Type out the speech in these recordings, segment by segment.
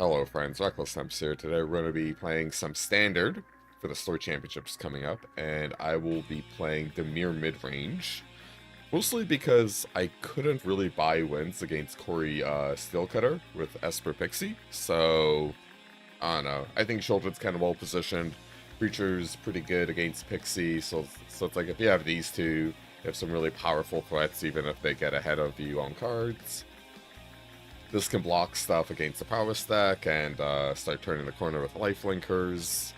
Hello friends, Reckless Temps here. Today we're going to be playing some Standard for the Store Championships coming up, and I will be playing Dimir Midrange. Mostly because I couldn't really buy wins against Cori-Steel Cutter with Esper Pixie, so I don't know. I think Sheoldred's kind of well positioned. Creature's pretty good against Pixie, so it's like if you have these two, you have some really powerful threats even if they get ahead of you on cards. This can block stuff against the Prowess deck and start turning the corner with lifelinkers.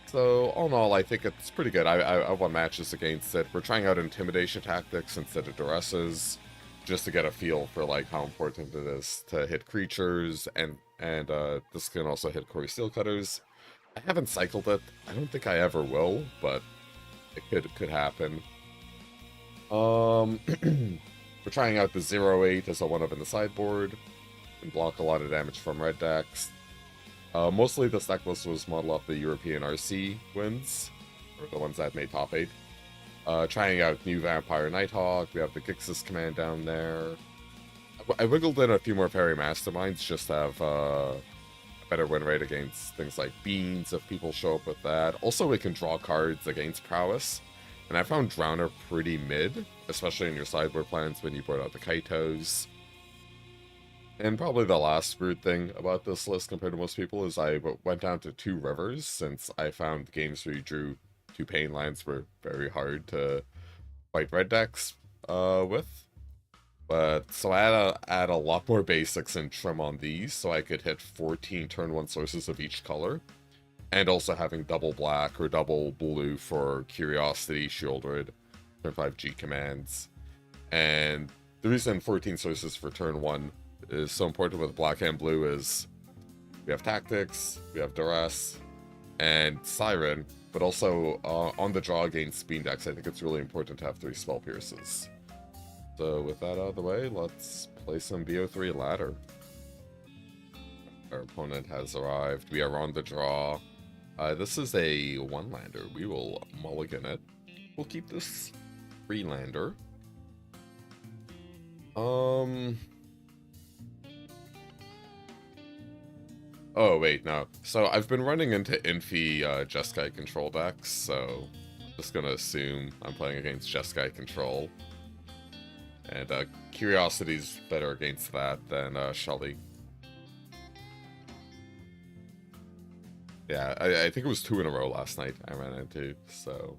So, all in all, I think it's pretty good. I won matches against it. We're trying out Intimidation Tactics instead of Duresses, just to get a feel for like how important it is to hit creatures, and this can also hit Cori-Steel Cutters. I haven't cycled it. I don't think I ever will, but it could happen. We're trying out the 0-8 as a 1-up in the sideboard. Can block a lot of damage from red decks. Mostly this deck list was modeled off the European RC wins, or the ones that made top 8. Trying out new Vampire Nighthawk. We have the Grixis command down there. I wiggled in a few more Fairy Masterminds just to have a better win rate against things like Beans if people show up with that. Also, we can draw cards against Prowess. And I found Drowner pretty mid, especially in your sideboard plans when you brought out the Kaitos. And probably the last weird thing about this list compared to most people is I went down to 2 rivers, since I found games where you drew 2 pain lands were very hard to fight red decks with. But so I had to add a lot more basics and trim on these so I could hit 14 turn 1 sources of each color. And also having double black or double blue for Curiosity, Sheoldred, turn 5 G commands. And the reason 14 sources for turn 1 is so important with black and blue is we have Tactics, we have Duress, and Siren, but also on the draw against Bean decks, I think it's really important to have 3 Spell Pierces. So with that out of the way, let's play some BO3 ladder. Our opponent has arrived. We are on the draw. This is a 1-lander. We will mulligan it. We'll keep this 3-lander. Oh, wait, no. So I've been running into Infi Jeskai Control decks, so I'm just gonna assume I'm playing against Jeskai Control. And Curiosity's better against that than Shelly. Yeah, I think it was 2 in a row last night I ran into, so...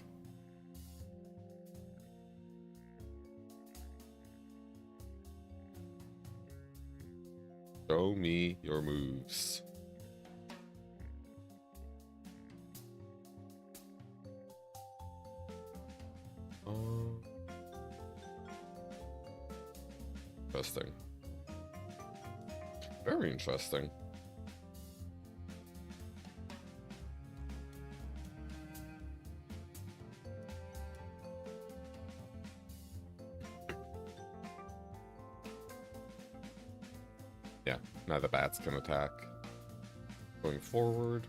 Show me your moves. Interesting. Very interesting. Yeah, now the bats can attack. Going forward.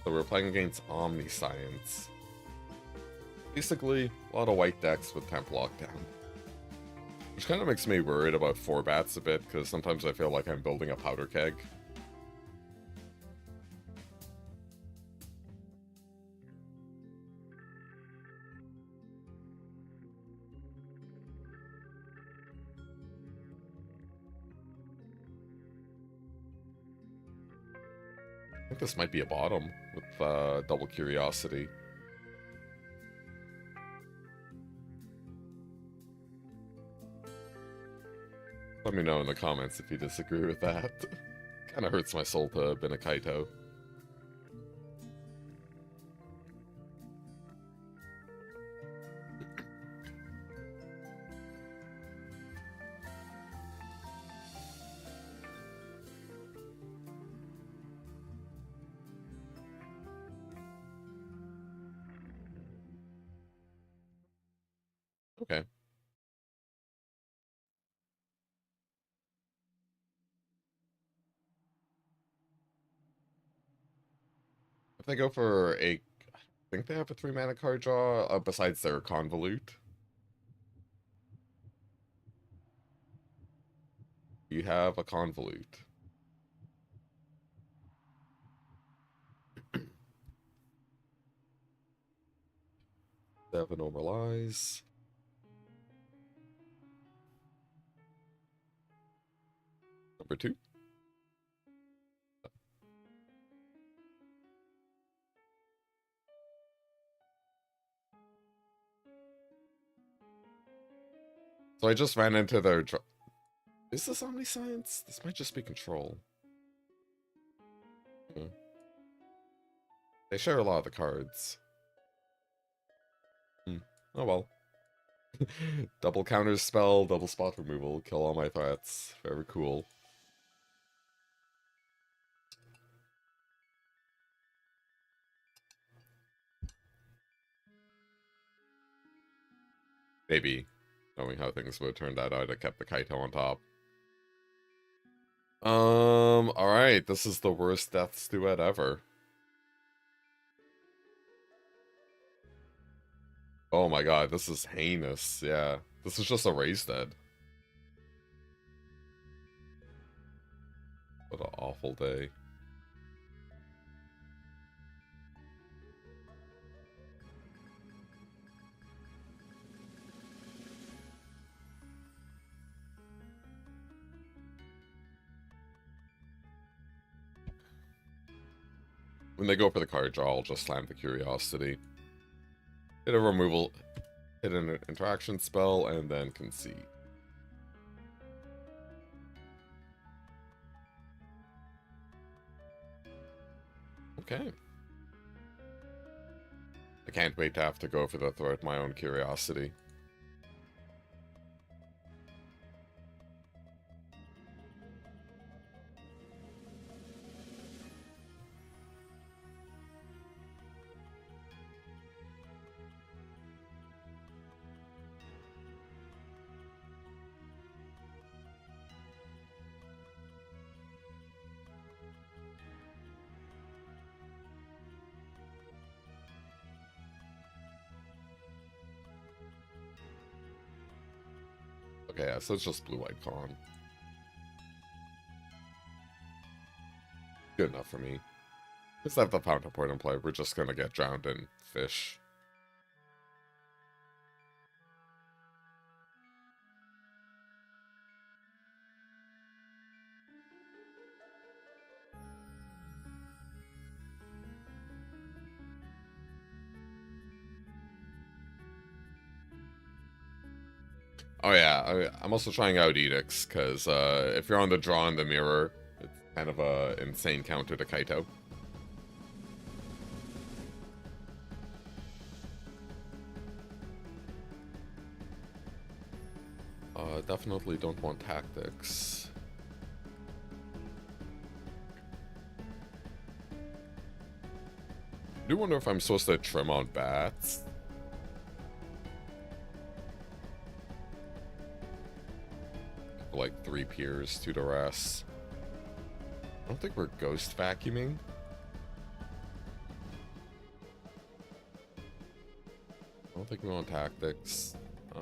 So we're playing against Omniscience. Basically, a lot of white decks with temp lockdown. Which kind of makes me worried about 4 bats a bit, because sometimes I feel like I'm building a powder keg. I think this might be a bottom with double Curiosity. Let me know in the comments if you disagree with that. Kind of hurts my soul to have been a Kaito. Okay. If they go for a... I think they have a 3-mana card draw, besides their Convolute. you have a Convolute. They have a Normalize. Number 2. So I just ran into their... Is this Omniscience? This might just be Control. They share a lot of the cards. Oh well. Double counter spell, double spot removal, kill all my threats. Very cool. Maybe, knowing how things would have turned out, I'd have kept the Kaito on top. Alright, this is the worst Death's Duet ever. Oh my god, this is heinous, yeah. This is just a raise dead. What an awful day. When they go for the card draw, I'll just slam the Curiosity. Hit a removal, hit an interaction spell, and then concede. Okay. I can't wait to have to go for the throw at my own Curiosity. Okay, yeah, so it's just blue-white con. Good enough for me. Just have the fountain point in play, we're just gonna get drowned in fish. Oh yeah, I'm also trying out Edicts, because if you're on the draw in the mirror, it's kind of a insane counter to Kaito. Definitely don't want Tactics. I do wonder if I'm supposed to trim on bats. Like 3 peers, 2 to rest. I don't think we're ghost vacuuming. I don't think we want Tactics. I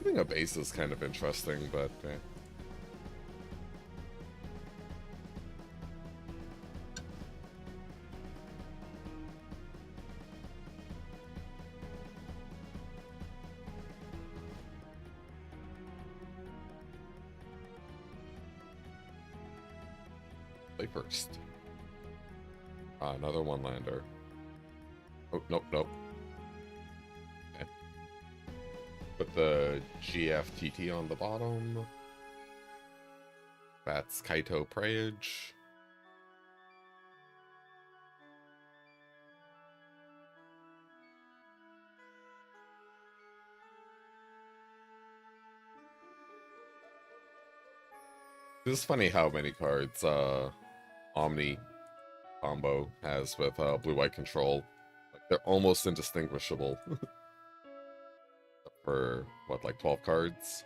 think a base is kind of interesting, but eh. Play first. Another one-lander. Oh, nope, nope. Okay. Put the GFTT on the bottom. That's Kaito Preyage. This is funny how many cards Omni combo has with blue-white control. Like, they're almost indistinguishable. For, what, like 12 cards?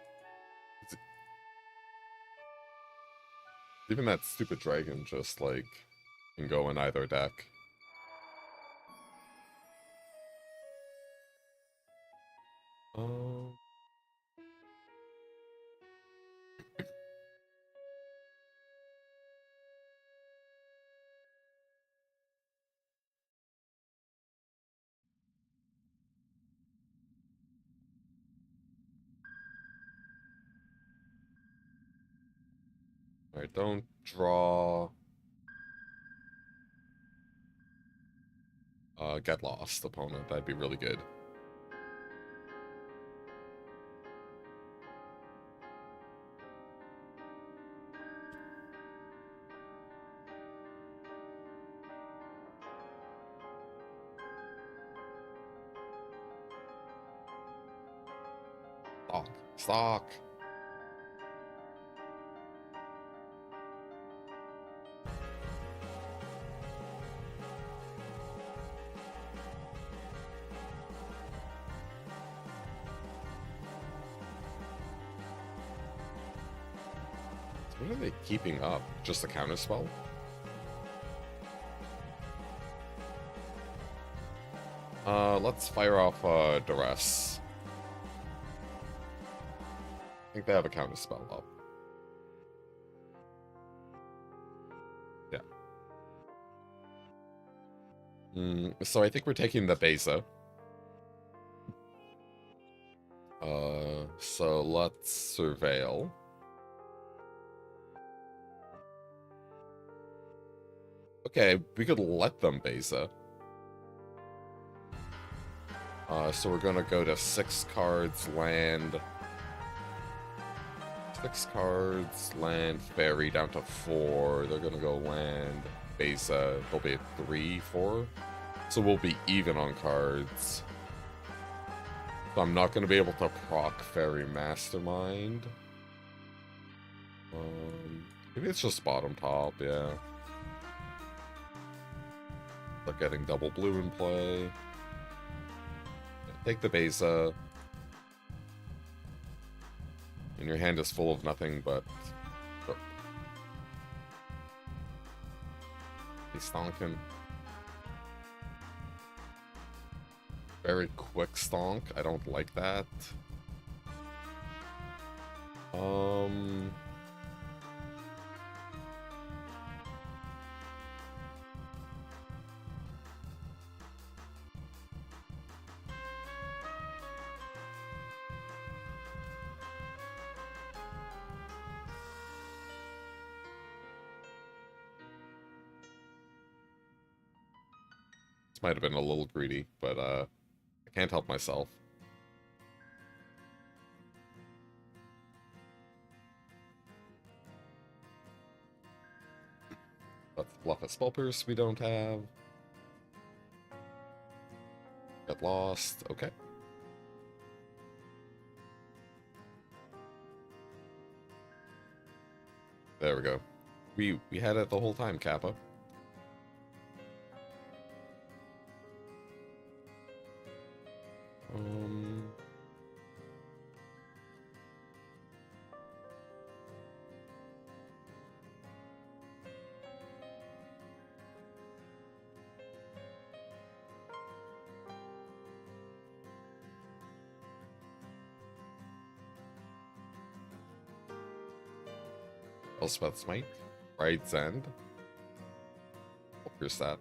Even that stupid dragon just, like, can go in either deck. Alright, don't draw. Get lost, opponent. That'd be really good. Stock. What are they keeping up? Just a counter spell? Let's fire off Duress. I think they have a counter spell up. Yeah. So I think we're taking the Beza. So let's surveil. Okay, we could let them Beza. So we're gonna go to 6 cards, land. 6 cards, land, fairy down to 4. They're gonna go land, Beza. They'll be at 3, 4. So we'll be even on cards. So I'm not gonna be able to proc Fairy Mastermind. Maybe it's just bottom top, yeah. They're getting double blue in play. Yeah, take the Beza. And your hand is full of nothing but... Oh. He's stonking. Very quick stonk. I don't like that. This might have been a little greedy, but I can't help myself. Let's bluff a Spell Pierce we don't have. Get lost. Okay. There we go. We had it the whole time, Kappa. Elspeth Smite, Right's End. Here's that.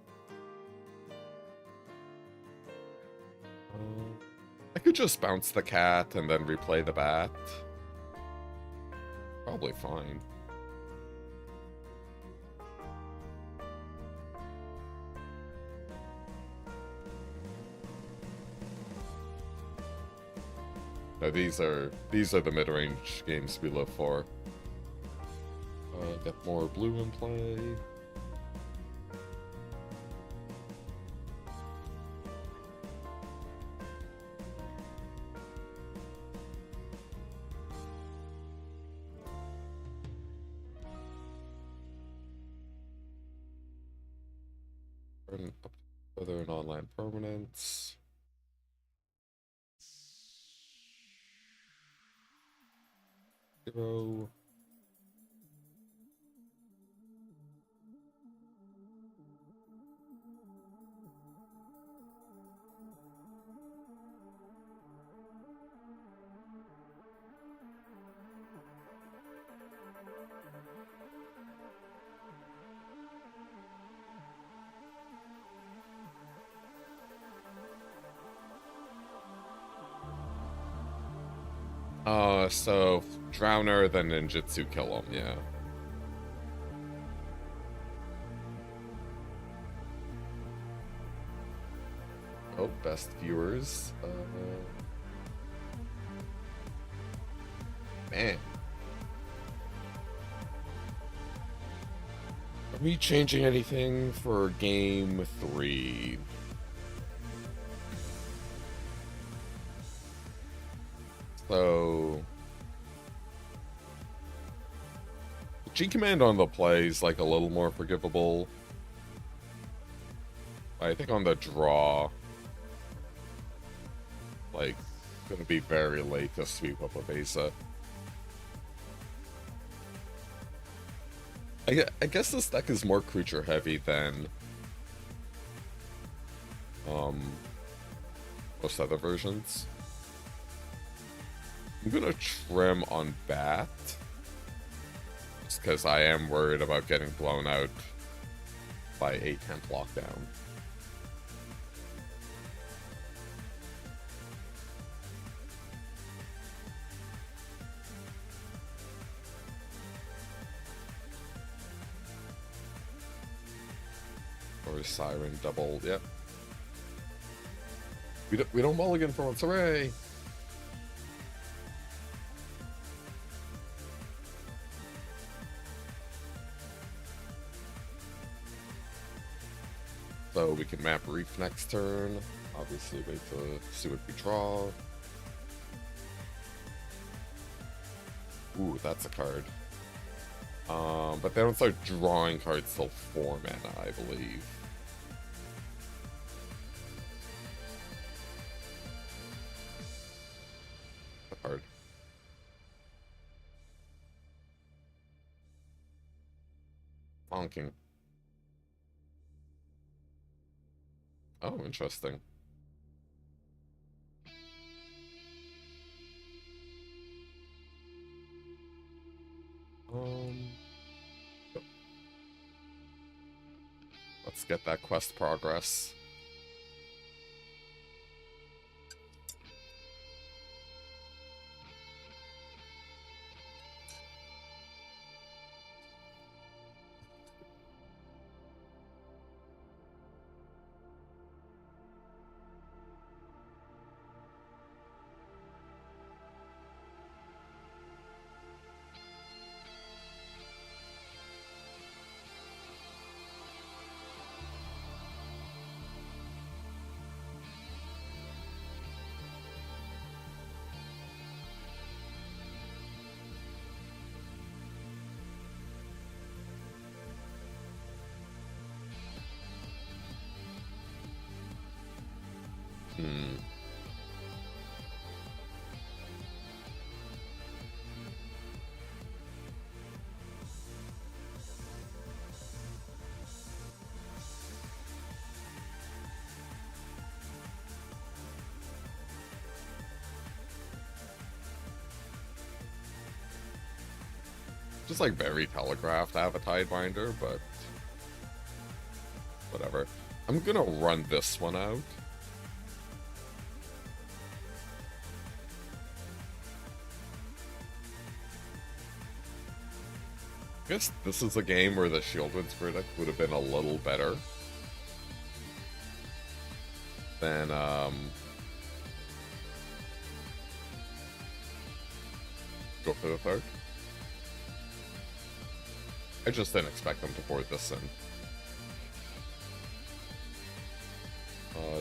I could just bounce the cat and then replay the bat. Probably fine. No, these are the mid-range games we live for. Get more blue in play. Further in online permanents. Zero. So Drowner, then Ninjutsu kill him, yeah. best viewers. Man. Are we changing anything for game 3? So... G-Command on the play is like a little more forgivable. I think on the draw, like, gonna be very late to sweep up with Izzet. I guess this deck is more creature heavy than most other versions. I'm gonna trim on Bat, just because I am worried about getting blown out by a 10th lockdown. Or Siren double, yep. We don't mulligan for once, hooray! So we can map Reef next turn. Obviously wait to see what we draw. Ooh, that's a card. But they don't start drawing cards till 4 mana, I believe. A card. Honking. Oh, interesting. Let's get that quest progress. Just like very telegraphed to have a Tidebinder, but whatever. I'm gonna run this one out. I guess this is a game where the Sheoldred's verdict would have been a little better than go for the third. I just didn't expect them to board this in.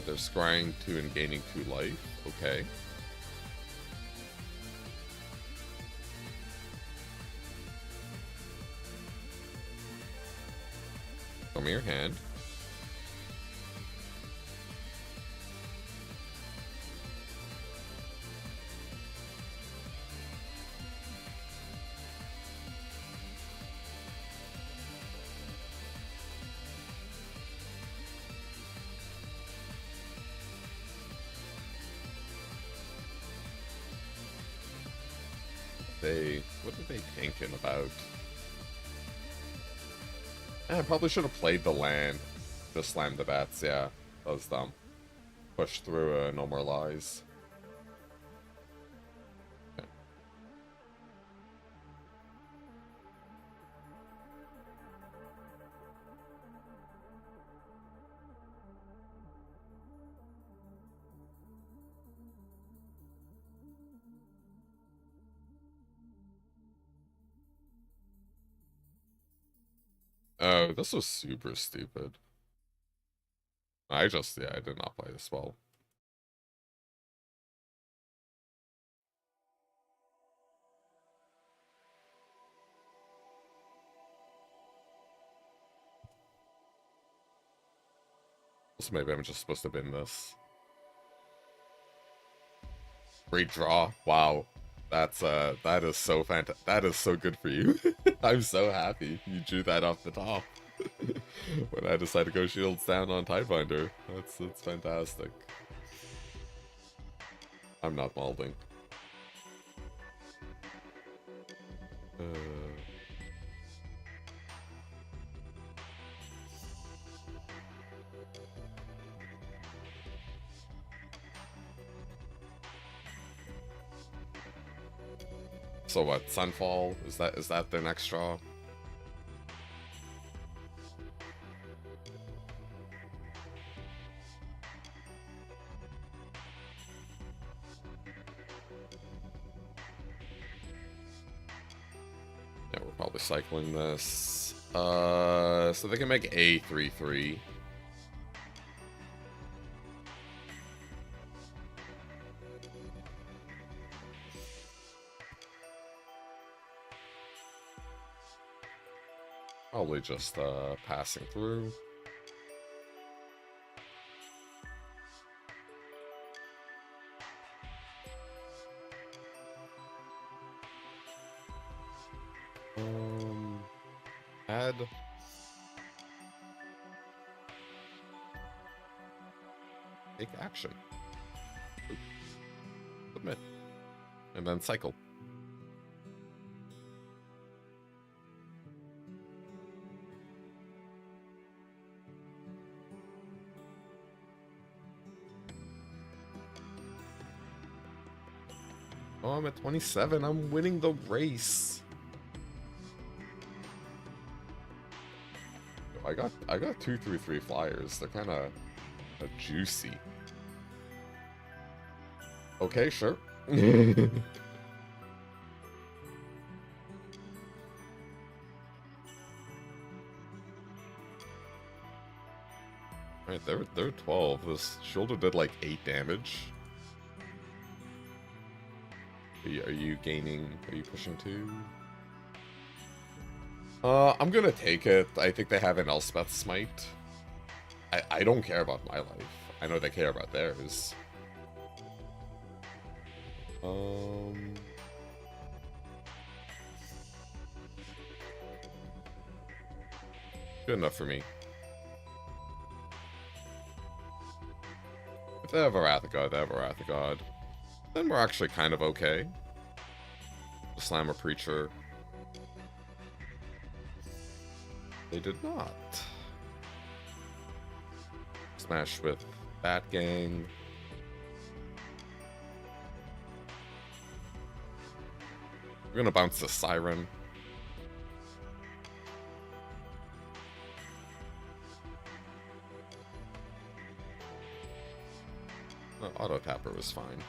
They're scrying 2 and gaining 2 life. Okay. Show me your hand. What are they thinking about? I probably should have played the land. Just slammed the bats, yeah. That was dumb. Push through No More Lies. Okay. Oh, this was super stupid. I did not play this well. So maybe I'm just supposed to bin this. Great draw. Wow. That is so fantastic. That is so good for you. I'm so happy you drew that off the top. When I decided to go shields down on Tidebinder. That's fantastic. I'm not molding. So what, Sunfall? Is that their next draw? Yeah, we're probably cycling this. So they can make a 3/3. Probably just passing through. Add. Take action. Submit. And then cycle. Oh, I'm at 27. I'm winning the race. I got 2 through 3 flyers. They're kind of juicy. Okay, sure. Alright, they're 12. This shoulder did like 8 damage. Are you gaining? Are you pushing 2? I'm gonna take it. I think they have an Elspeth Smite. I don't care about my life. I know they care about theirs. Good enough for me. If they have a Wrath of God, they have a Wrath of God. Then we're actually kind of okay. Slam a Preacher. They did not. Smash with Bat Gang. We're gonna bounce the Siren. Auto Tapper was fine.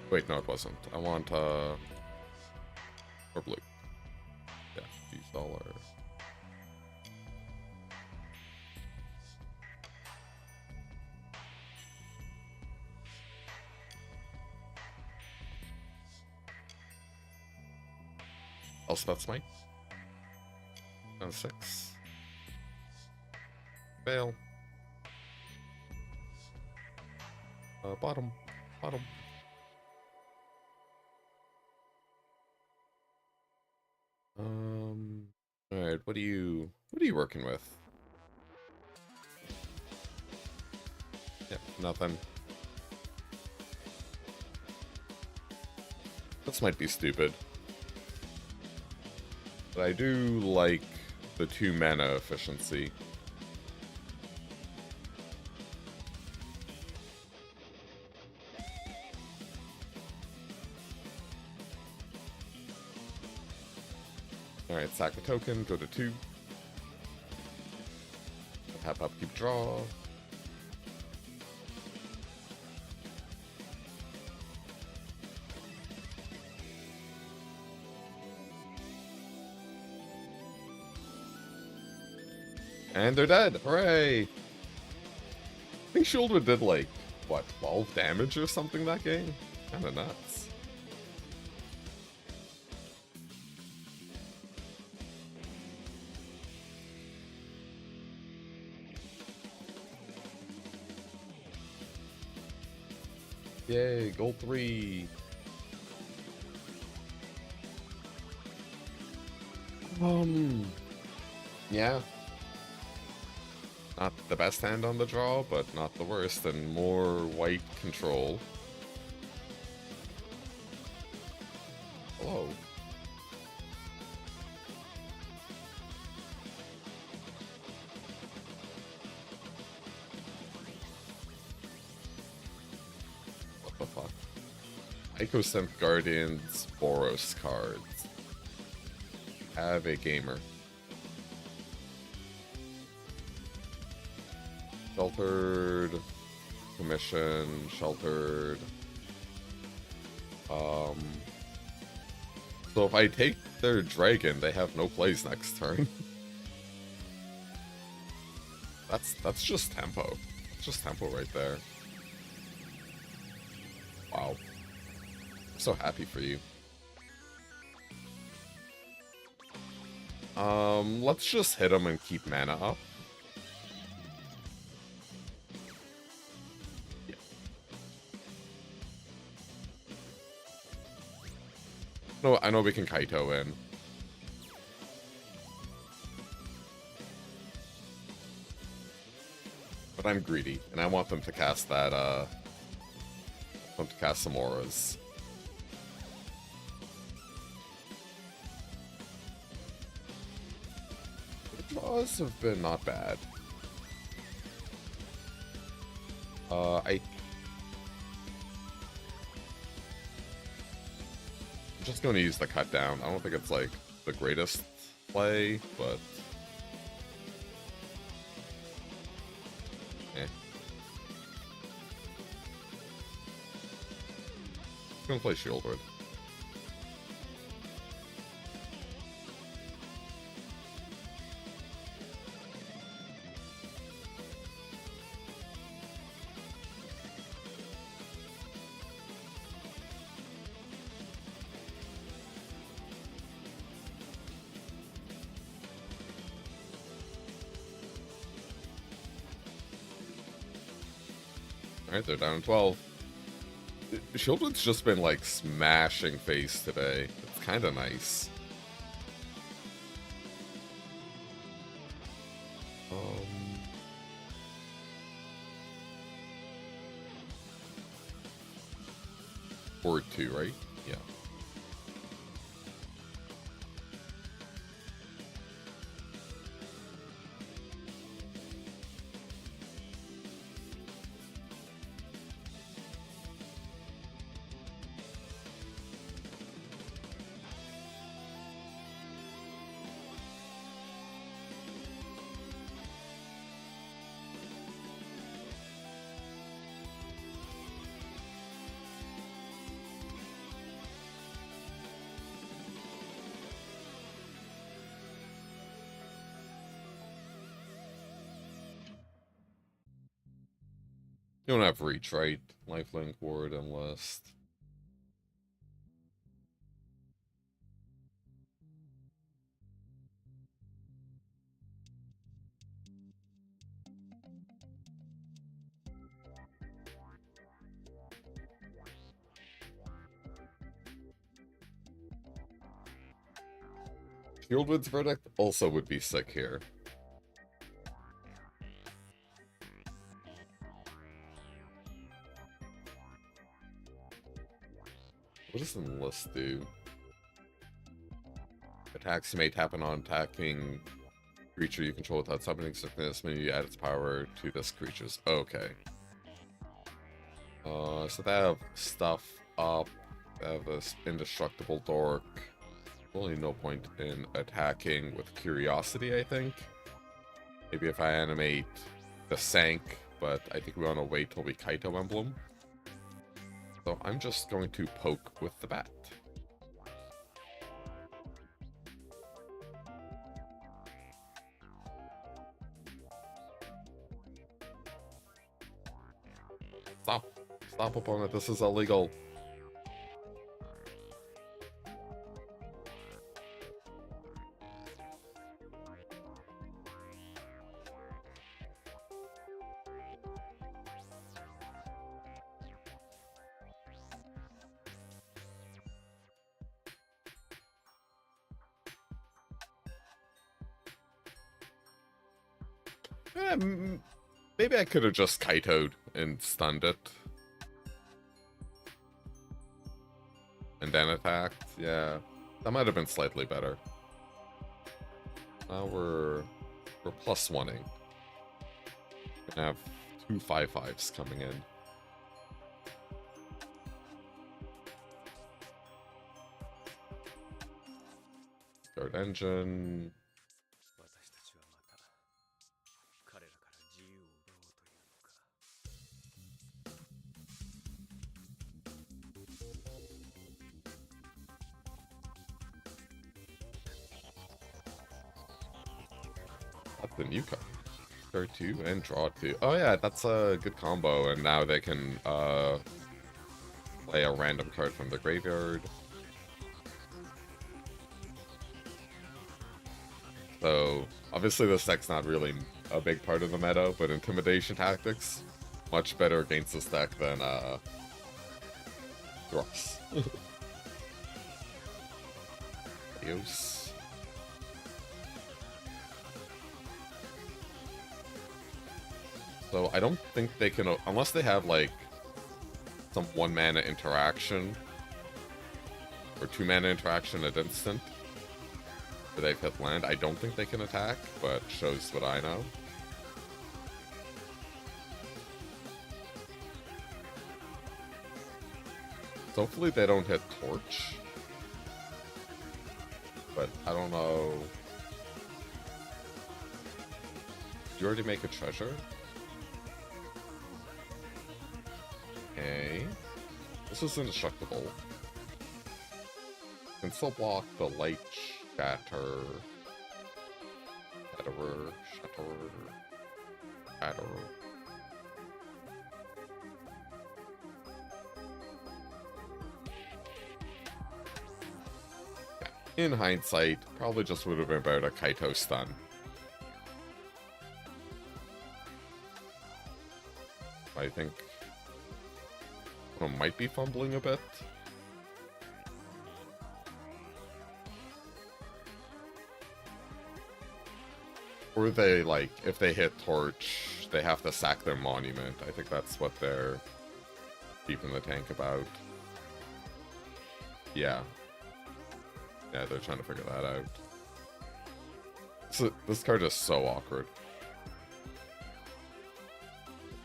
Wait, no, it wasn't. I want, or blue. Yeah, these all are... Elspeth Smite. And 6. Fail. Bottom. Alright, what are you working with? Yeah, nothing. This might be stupid. But I do like the 2 mana efficiency. Alright, sack a token, go to 2. Tap up, keep draw. And they're dead! Hooray! I think Sheoldred did like, what, 12 damage or something that game? Kinda nuts. Yay, gold 3! Yeah. Not the best hand on the draw, but not the worst, and more white control. Hello. What the fuck? Ecosynth Guardians Boros cards. Have a gamer. Sheltered, commission, sheltered. So if I take their dragon, they have no plays next turn. That's just tempo. It's just tempo right there. Wow. I'm so happy for you. Let's just hit them and keep mana up. Yeah. No, I know we can Kaito in. But I'm greedy, and I want them to cast that, some auras. Draws have been not bad. I'm just going to use the cut down. I don't think it's like the greatest play, but eh. I'm gonna play Sheoldred. Alright, they're down to 12. Sheoldred's just been, like, smashing face today. It's kind of nice. Board 2, right? Yeah. You don't have reach, right? Lifelink, ward, and list. Sheoldred's Verdict also would be sick here. What does Enlist do? Attacks may happen on attacking creature you control without summoning sickness when you add its power to this creature's. Okay. So they have stuff up. They have this indestructible dork. Really no point in attacking with curiosity, I think. Maybe if I animate the Sank, but I think we want to wait till we Kaito Emblem. So I'm just going to poke with the bat. Stop, opponent, this is illegal. Maybe I could have just Kaito'd and stunned it. And then attacked. Yeah, that might have been slightly better. Now we're +1-ing. Gonna have 2 5/5s coming in. Third engine. The new card. Start 2 and draw 2. Oh yeah, that's a good combo, and now they can play a random card from the graveyard. So obviously this deck's not really a big part of the meta, but Intimidation Tactics, much better against this deck than Dross. Adios. So I don't think they can, unless they have like some 1-mana interaction or 2-mana interaction at instant where they've hit land. I don't think they can attack, but shows what I know. So hopefully they don't hit Torch, but I don't know. Did you already make a treasure? Okay. This is indestructible. Can still block the light shatter. Shatter. In hindsight, probably just would have been better to Kaito stun. I think I might be fumbling a bit. Or they, like, if they hit Torch, they have to sack their monument. I think that's what they're deep in the tank about. Yeah. Yeah, they're trying to figure that out. So, this card is so awkward.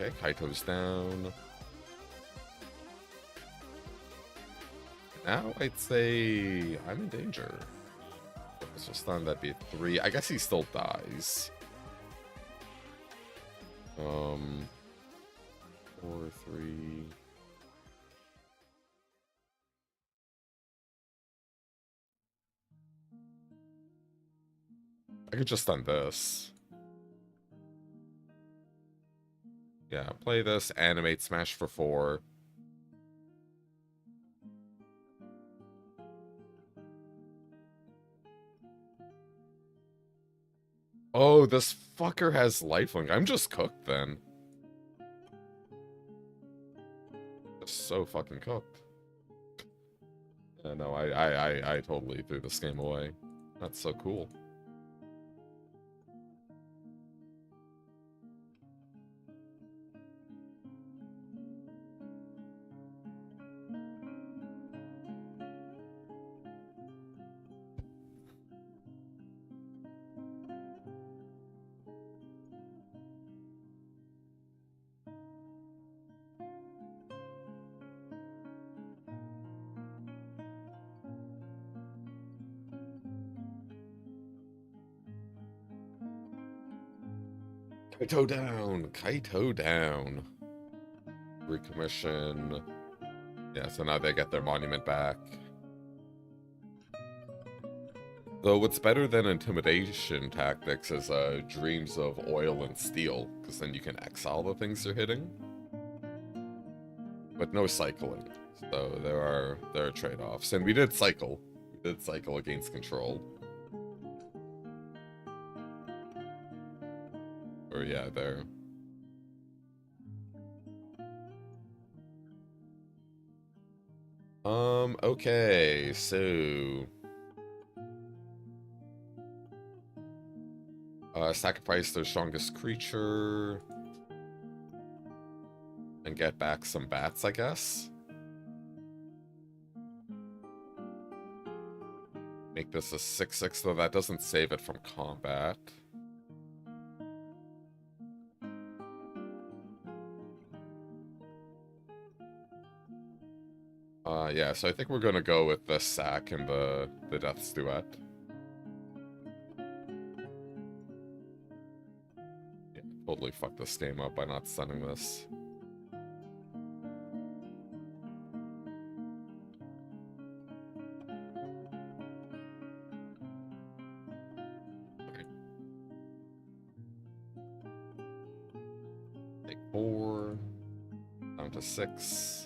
Okay, Kaito's down. Now I'd say I'm in danger. This will stun, that'd be 3. I guess he still dies. 4, 3. I could just stun this. Yeah, play this, animate, smash for 4. Oh, this fucker has lifelink. I'm just cooked then. Just so fucking cooked. Yeah, no, I totally threw this game away. That's so cool. Kaito down! Kaito down! Recommission. Yeah, so now they get their monument back. Though what's better than Intimidation Tactics is Dreams of Oil and Steel, because then you can exile the things you're hitting. but no cycling. So there are trade-offs, and we did cycle. We did cycle against control. Or yeah, there. Okay, so sacrifice their strongest creature and get back some bats, I guess. Make this a 6/6, though that doesn't save it from combat. Yeah, so I think we're gonna go with the sack and the Death's Duet. Yeah, totally fucked this game up by not stunning this. Okay. Take 4, down to 6.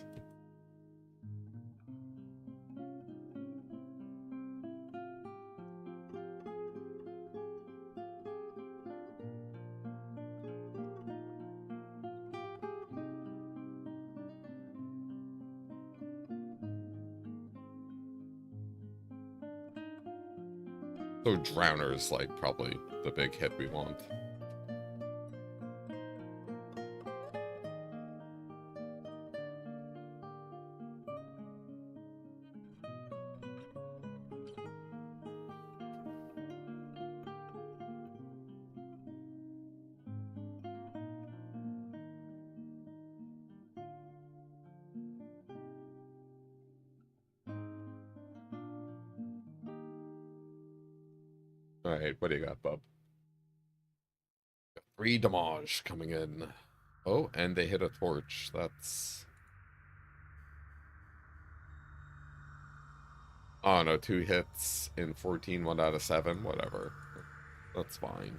So Drowner is like probably the big hit we want. Alright, what do you got, bub? 3 damage coming in. Oh, and they hit a torch. That's... Oh no, 2 hits in 14, 1 out of 7. Whatever. That's fine.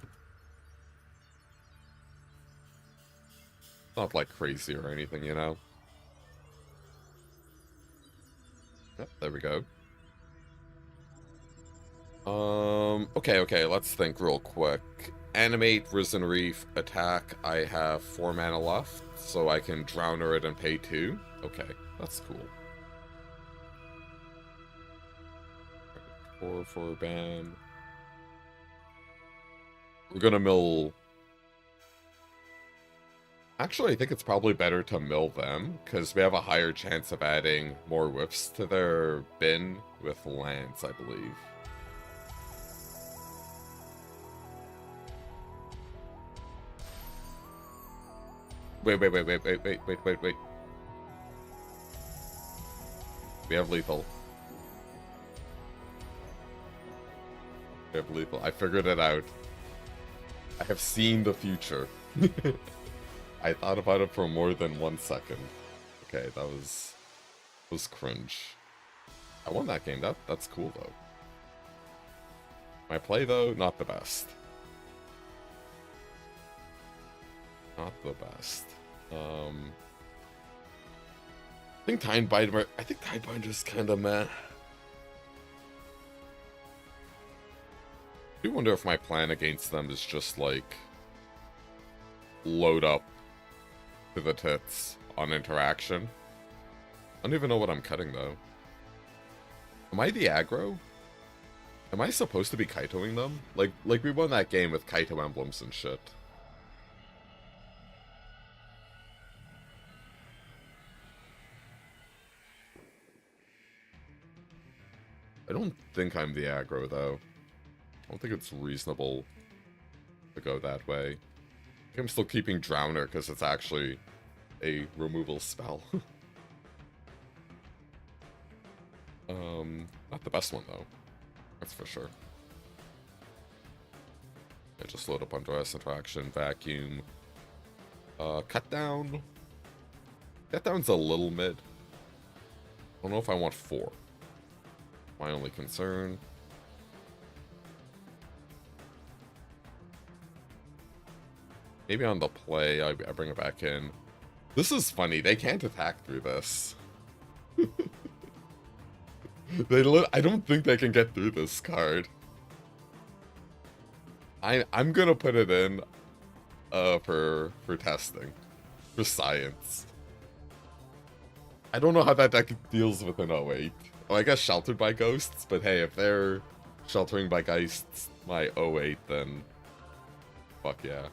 Not like crazy or anything, you know? Yep, there we go. Okay, let's think real quick. Animate, Risen Reef, attack. I have 4 mana left, so I can Drowner it and pay 2. Okay, that's cool. 4 for ban. We're gonna mill... Actually, I think it's probably better to mill them, because we have a higher chance of adding more whiffs to their bin with Lance, I believe. Wait. We have lethal. We have lethal. I figured it out. I have seen the future. I thought about it for more than 1 second. Okay, that was cringe. I won that game. That's cool though. My play though, not the best. Not the best. I think Tidebinder's kind of meh. I do wonder if my plan against them is just like load up to the tits on interaction. I don't even know what I'm cutting though. Am I the aggro? Am I supposed to be Kaitoing them? Like we won that game with Kaito emblems and shit. I don't think I'm the aggro, though. I don't think it's reasonable to go that way. I think I'm still keeping Drowner, because it's actually a removal spell. Not the best one, though. That's for sure. I just load up on Dress, Interaction, Vacuum. Cut down. Cut down's a little mid. I don't know if I want 4. My only concern. Maybe on the play, I bring it back in. This is funny. They can't attack through this. I don't think they can get through this card. I'm gonna put it in for testing. For science. I don't know how that deck deals with an 08. Oh, I guess Sheltered by Ghosts, but hey, if they're Sheltering by Ghosts my 08, then fuck yeah.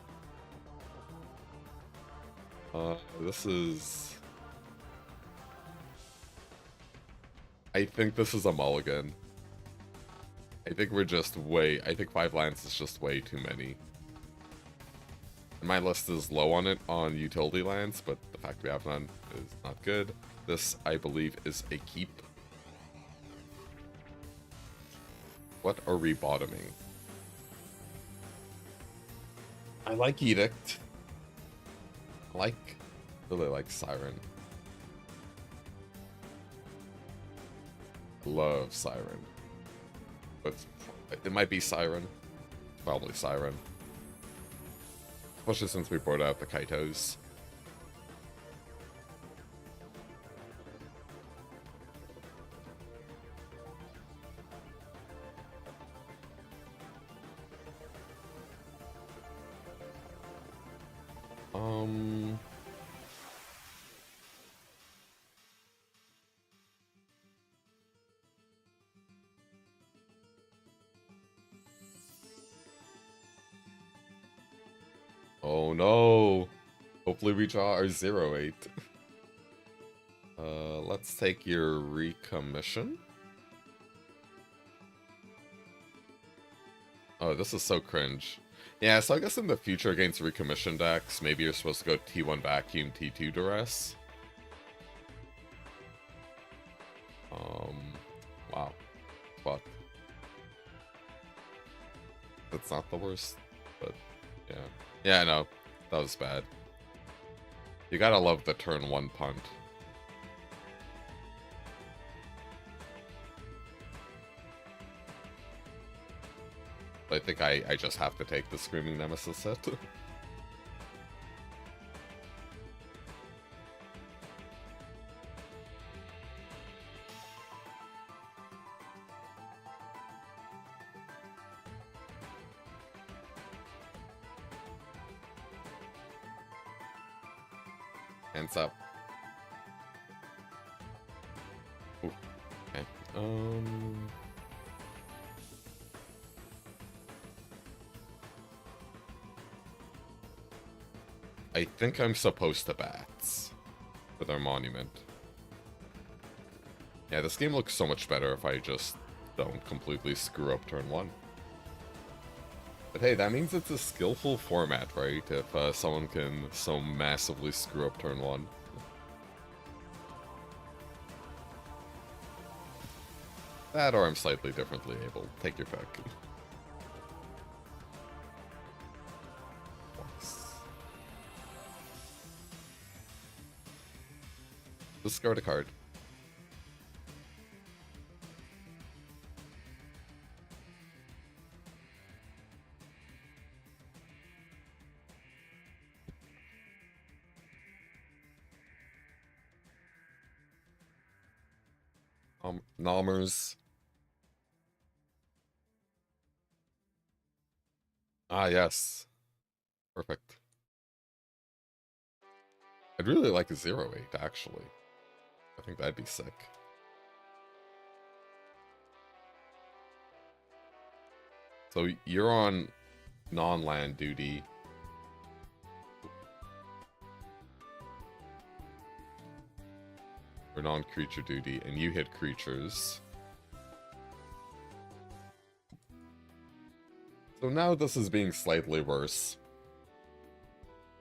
This is... I think this is a mulligan. I think we're just I think 5 lands is just way too many. And my list is low on it on utility lands, but the fact we have none is not good. This, I believe, is a keep. What are we bottoming? I like Edict. Really like Siren. Love Siren. But it might be Siren. Probably Siren. Especially since we brought out the Kaitos. Oh no! Hopefully we draw our 0-8. Let's take your recommission. Oh, this is so cringe. Yeah, so I guess in the future against recommission decks, maybe you're supposed to go T1 Vacuum, T2 Duress. Wow. Fuck. That's not the worst, but yeah. Yeah, I know. That was bad. You gotta love the turn 1 punt. I think I just have to take the Screaming Nemesis set. Hands up. Ooh, okay. I think I'm supposed to bats for their monument. Yeah, this game looks so much better if I just don't completely screw up turn 1. But hey, that means it's a skillful format, right? If someone can so massively screw up turn 1. That or I'm slightly differently able. Take your pick. Discard a card. Nalmers. Ah, yes. Perfect. I'd really like a 0-8, actually. I think that'd be sick. So you're on non-land duty. Or non-creature duty, and you hit creatures. So now this is being slightly worse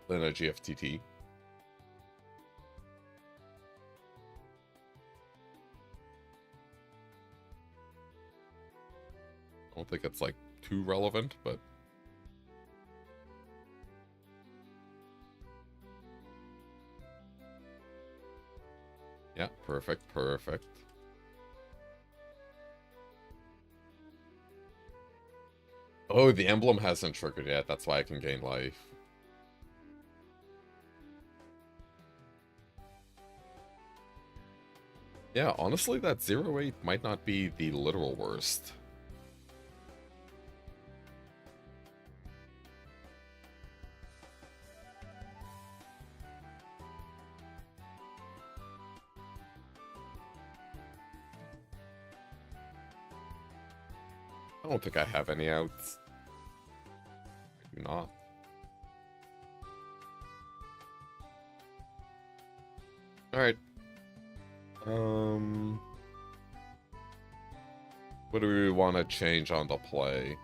than a GFTT. I don't think it's like too relevant, but yeah, perfect, perfect. Oh, the emblem hasn't triggered yet, that's why I can gain life. Yeah, honestly, that 0-8 might not be the literal worst. I don't think I have any outs. I do not. Alright. What do we want to change on the play?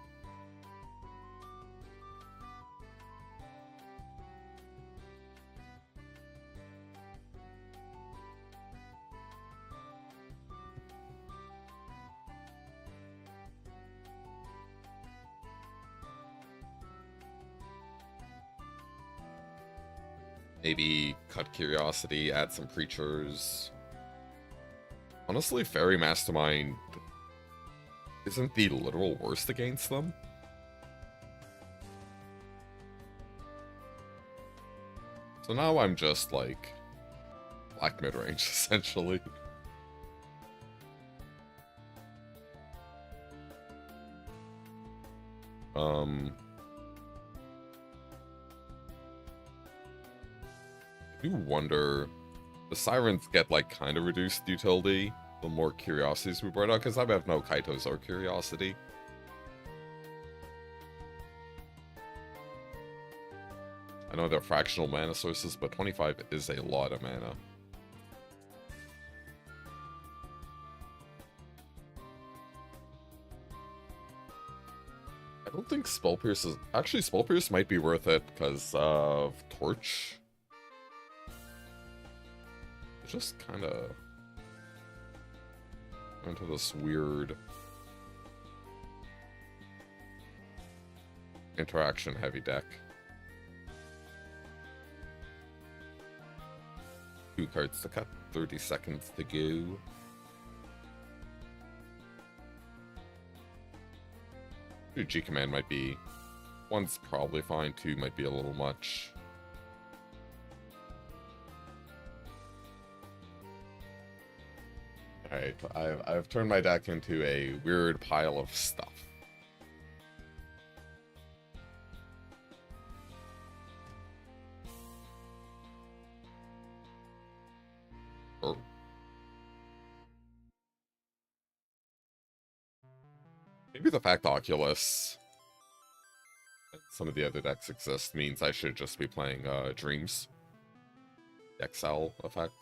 Maybe cut Curiosity, add some creatures. Honestly, Fairy Mastermind isn't the literal worst against them. So now I'm just like black midrange, essentially. I do wonder, the Sirens get like kind of reduced utility the more Curiosities we brought out, because I have no Kaitos or Curiosity. I know they're fractional mana sources, but 25 is a lot of mana. I don't think Spell Pierce is... Actually, Spell Pierce might be worth it because of Torch. It's just kind of into this weird interaction heavy deck. 2 cards to cut, 30 seconds to go. G command might be... 1's probably fine, 2 might be a little much. Alright, I've turned my deck into a weird pile of stuff. Oh. Maybe the fact Oculus and some of the other decks exist means I should just be playing Dreams. The Exile effect.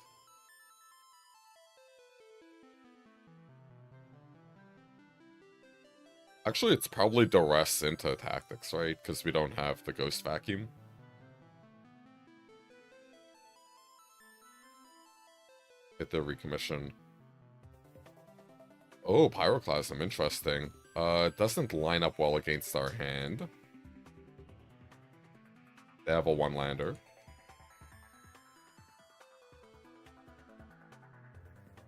Actually, it's probably duress into tactics, right? Because we don't have the Ghost Vacuum. Hit the recommission. Oh, Pyroclasm, interesting. It doesn't line up well against our hand. They have a 1-lander.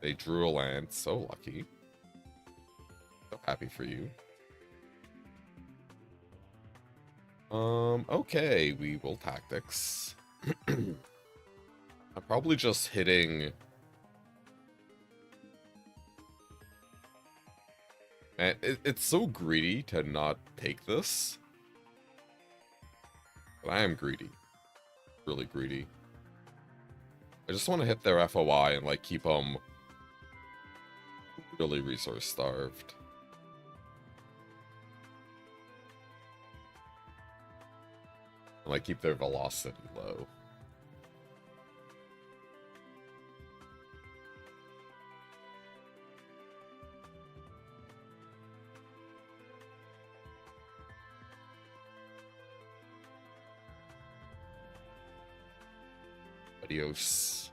They drew a land, so lucky. So happy for you. Okay, we will tactics. I'm probably just hitting... Man, it's so greedy to not take this. But I am greedy. Really greedy. I just want to hit their FOI and, like, keep them really resource starved. And, like, keep their velocity low. Adios.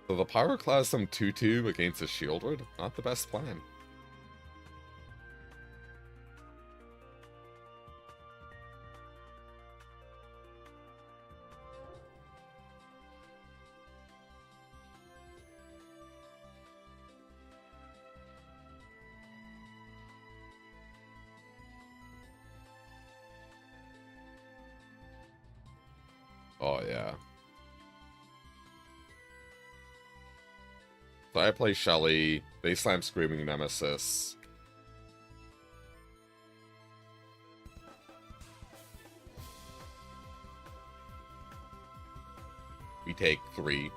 So the Pyroclasm 2-2 against a Sheoldred, not the best plan. Oh, yeah. So I play Shelly, they slam Screaming Nemesis. We take 3.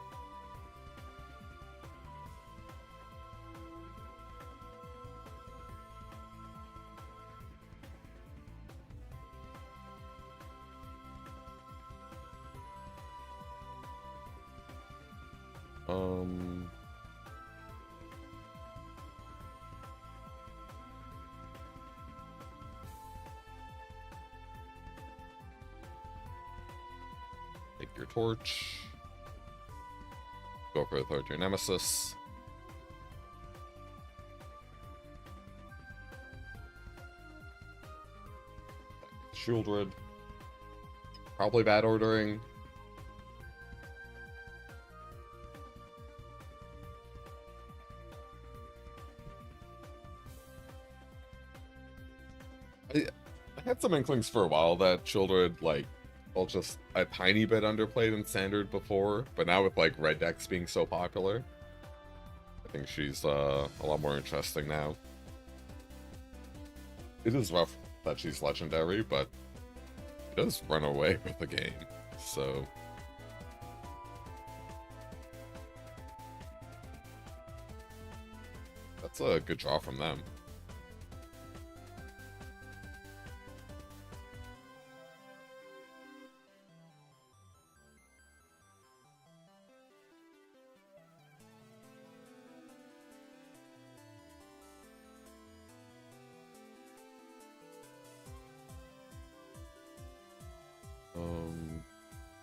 Take your torch. Go for the third tier Nemesis. Sheoldred. Probably bad ordering. I had some inklings for a while that Sheoldred, like, well, just a tiny bit underplayed in Standard before, but now with, like, red decks being so popular, I think she's a lot more interesting now. It is rough that she's legendary, but she does run away with the game, so... That's a good draw from them.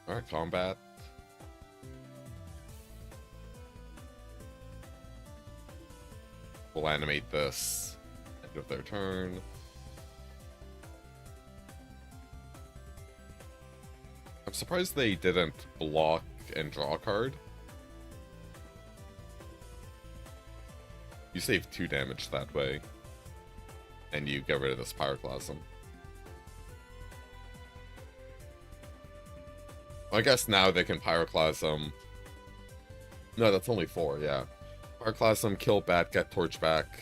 Alright, combat. We'll animate this. End of their turn. I'm surprised they didn't block and draw a card. You save 2 damage that way. And you get rid of this Pyroclasm. I guess now they can Pyroclasm. No, that's only 4, yeah. Pyroclasm, kill Bat, get Torch back.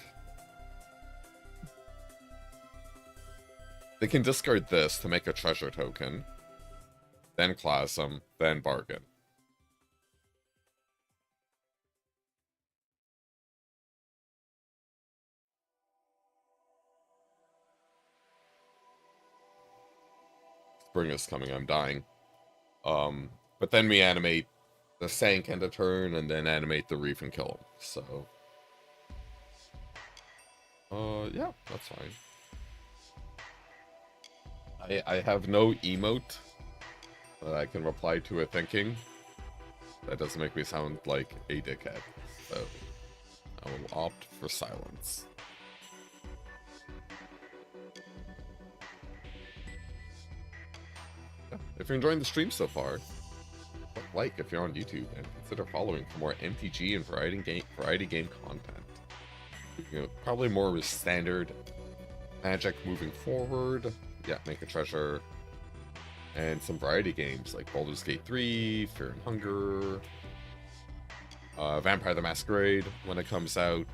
They can discard this to make a treasure token. Then Clasm, then Bargain. Spring is coming, I'm dying. But then we animate the Sank end of turn, and then animate the Reef and kill him, so... yeah, that's fine. I have no emote that I can reply to a thinking. That doesn't make me sound like a dickhead, so I will opt for silence. If you're enjoying the stream so far, like if you're on YouTube, and consider following for more MTG and variety game content. You know, probably more with standard Magic moving forward. Yeah, make a treasure. And some variety games like Baldur's Gate 3, Fear and Hunger, Vampire the Masquerade when it comes out.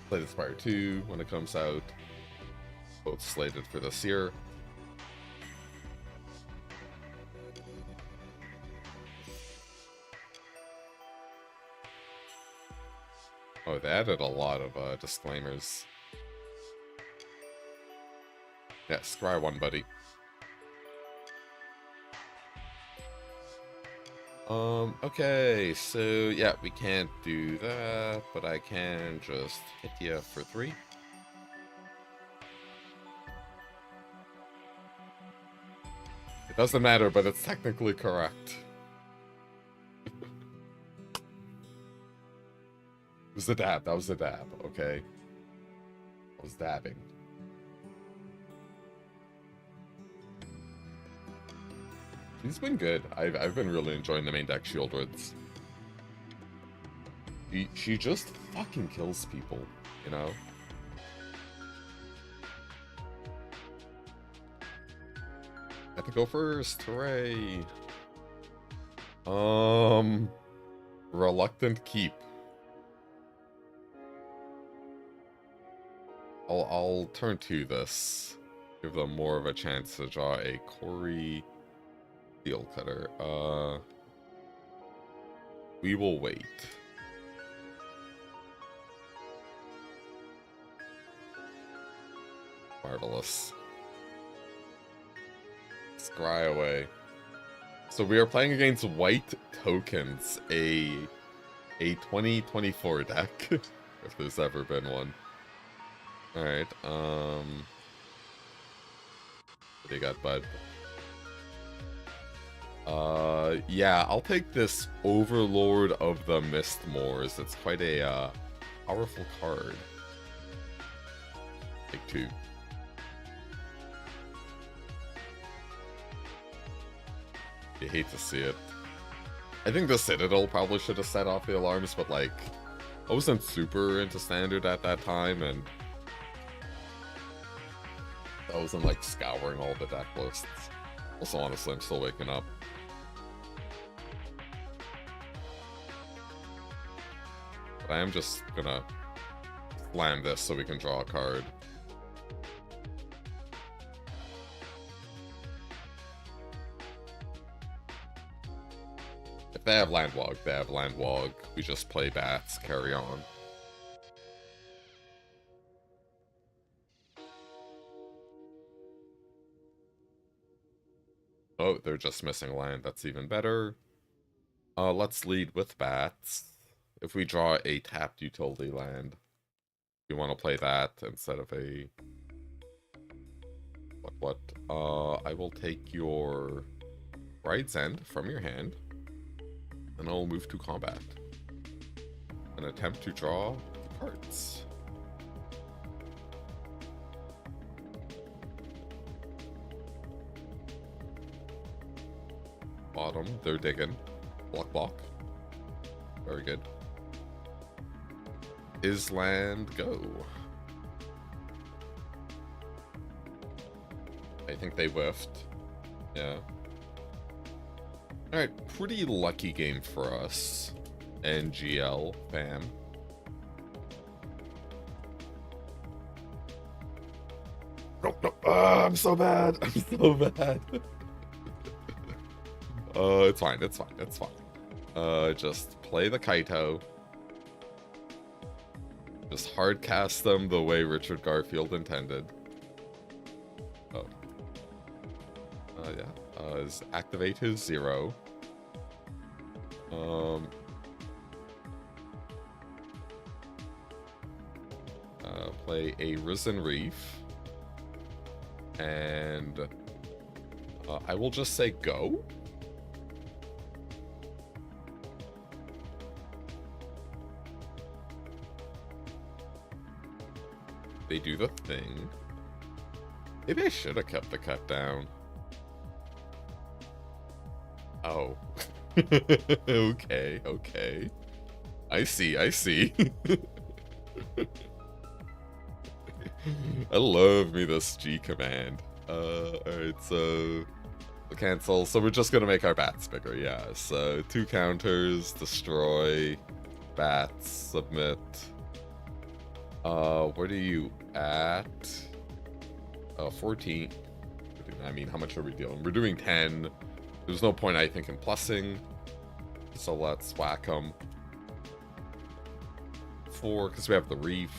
Slay the Spire 2 when it comes out. Both slated for this year. Oh, they added a lot of disclaimers. Yeah, scry one, buddy. Okay, so yeah, we can't do that, but I can just hit you for 3. It doesn't matter, but it's technically correct. It was a dab, that was a dab, okay? I was dabbing. She's been good. I've been really enjoying the main deck Sheoldreds. She just fucking kills people, you know? Got to go first. Hooray. Reluctant keep. I'll turn to this. Give them more of a chance to draw a Cori-Steel Cutter. We will wait. Marvelous. Scry away. So we are playing against white tokens, a 2024 deck, if there's ever been one. Alright, what do you got, bud? Yeah, I'll take this Overlord of the Mistmoors. It's quite a, powerful card. Take 2. You hate to see it. I think the Citadel probably should have set off the alarms, but like, I wasn't super into Standard at that time, and I wasn't like scouring all the deck lists. Also, honestly, I'm still waking up. But I am just gonna slam this so we can draw a card. If they have Landwalk, they have Landwalk. We just play bats, carry on. Oh, they're just missing land. That's even better. Let's lead with bats. If we draw a tapped utility land, we want to play that instead of a... What? I will take your Bride's End from your hand, and I'll move to combat. And attempt to draw the cards. Bottom, they're digging. Block, block. Very good. Is land go? I think they whiffed. Yeah. Alright, pretty lucky game for us. NGL, fam. No. I'm so bad. I'm so bad. It's fine. Just play the Kaito. Just hard cast them the way Richard Garfield intended. Oh. Yeah. Is activate his 0. Play a Risen Reef. And I will just say go. They do the thing. Maybe I should have kept the cut down. Oh. Okay. I see. I love me this G command. Alright, so... cancel. So we're just gonna make our bats bigger, yeah. So 2 counters, destroy, bats, submit. What are you at? 14. I mean, how much are we dealing? We're doing 10. There's no point, I think, in plussing. So let's whack them. 4, because we have the reef.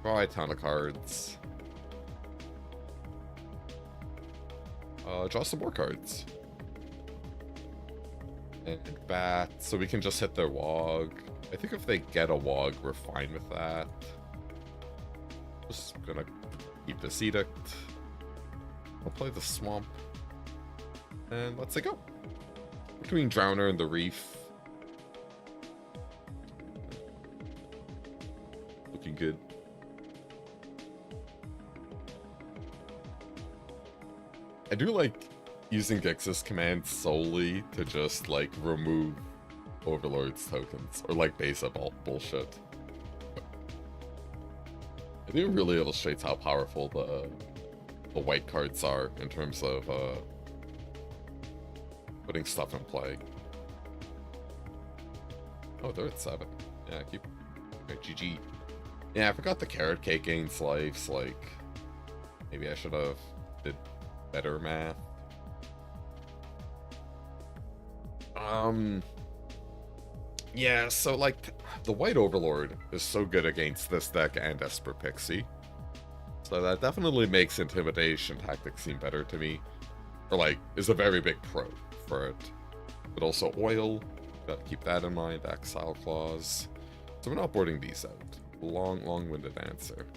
Draw a ton of cards. Draw some more cards. And bat, so we can just hit their wog. I think if they get a wog, we're fine with that. Just gonna keep this edict. I'll play the swamp. And let's say go. Between Drowner and the reef. Looking good. I do like using Grixis command solely to just like remove Overlord's tokens, or like base up all bullshit. I think it really illustrates how powerful the the white cards are in terms of putting stuff in play. Oh, they're at 7. Yeah, keep... Okay, GG. Yeah, I forgot the carrot cake gains lives, like... Maybe I should have did better math. Yeah, so, like, the White Overlord is so good against this deck and Esper Pixie. So that definitely makes Intimidation Tactics seem better to me. Or, like, is a very big pro for it. But also Oil, gotta keep that in mind, Exile Clause. So we're not boarding these out. Long-winded answer.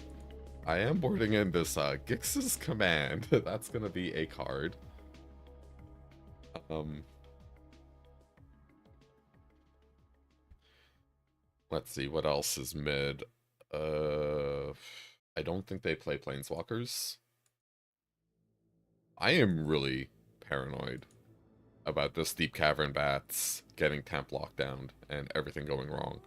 I am boarding in this Grixis Command. That's gonna be a card. Let's see, what else is mid? I don't think they play Planeswalkers. I am really paranoid about this Deep Cavern Bats getting temp locked down and everything going wrong.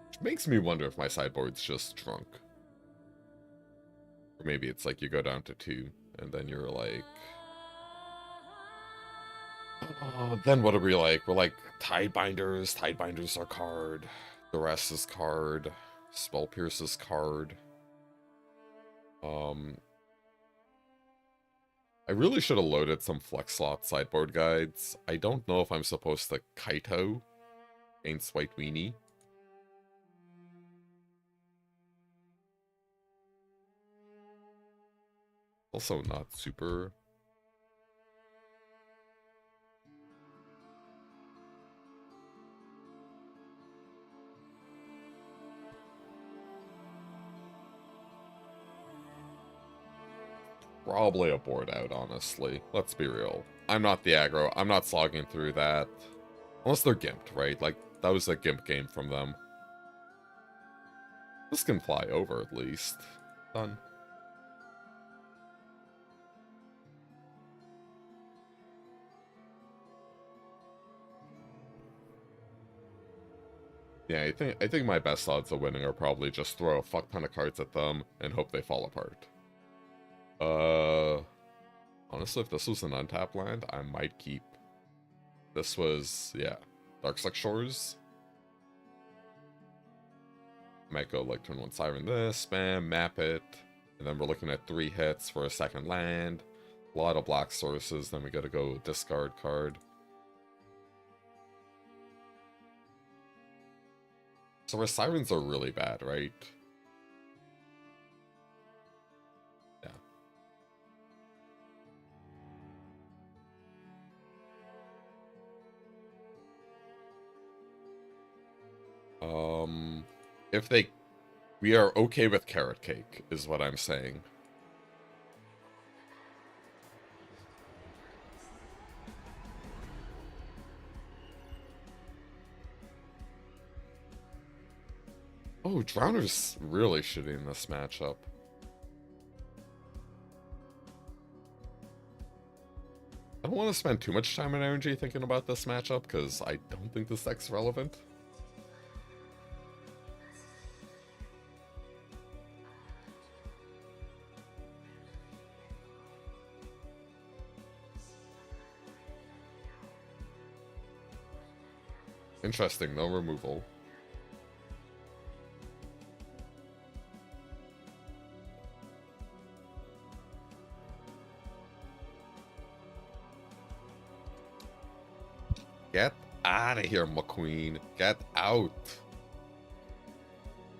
Which makes me wonder if my sideboard's just drunk. Or maybe it's like you go down to 2, and then you're like... Oh, then what are we like? We're like, Tidebinders. Tidebinders are card. The rest is card. Spell Pierce is card. I really should have loaded some flex slot sideboard guides. I don't know if I'm supposed to Kaito against White Weenie. Also not super... Probably a board out, honestly. Let's be real. I'm not the aggro. I'm not slogging through that. Unless they're gimped, right? Like, that was a gimp game from them. This can fly over, at least. Done. Yeah, I think my best odds of winning are probably just throw a fuck ton of cards at them and hope they fall apart. Honestly, if this was an untapped land, I might keep. This was, yeah, Darkslick Shores. Might go like turn 1 Siren this, spam, map it, and then we're looking at 3 hits for a second land. A lot of black sources, then we gotta go discard card. So our Sirens are really bad, right? Yeah. If they... We are okay with Carrot Cake, is what I'm saying. Oh, Drowner's really shitty in this matchup. I don't want to spend too much time and energy thinking about this matchup, because I don't think this deck's relevant. Interesting, no removal. Get out of here, McQueen. Get out.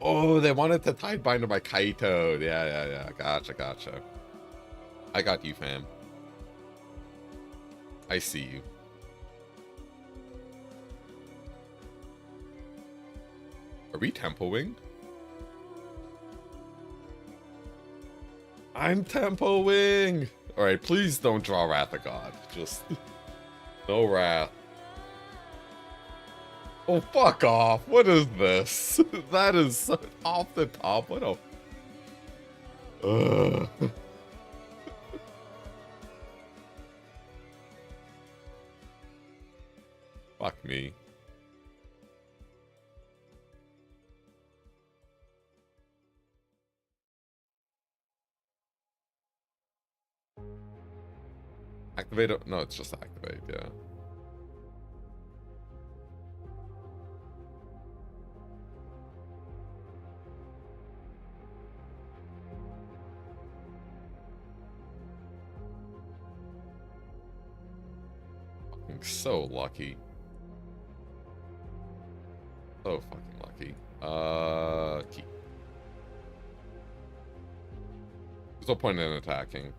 Oh, they wanted to Tidebinder my Kaito. Yeah. Gotcha. I got you, fam. I see you. Are we tempoing? I'm tempoing! Alright, please don't draw Wrath of God. Just... no Wrath. Oh, fuck off. What is this? That is so off the top. What a... Ugh. Fuck me. Activate it? No, it's just activate, yeah. Fucking so lucky. So fucking lucky. Keep. There's no point in attacking.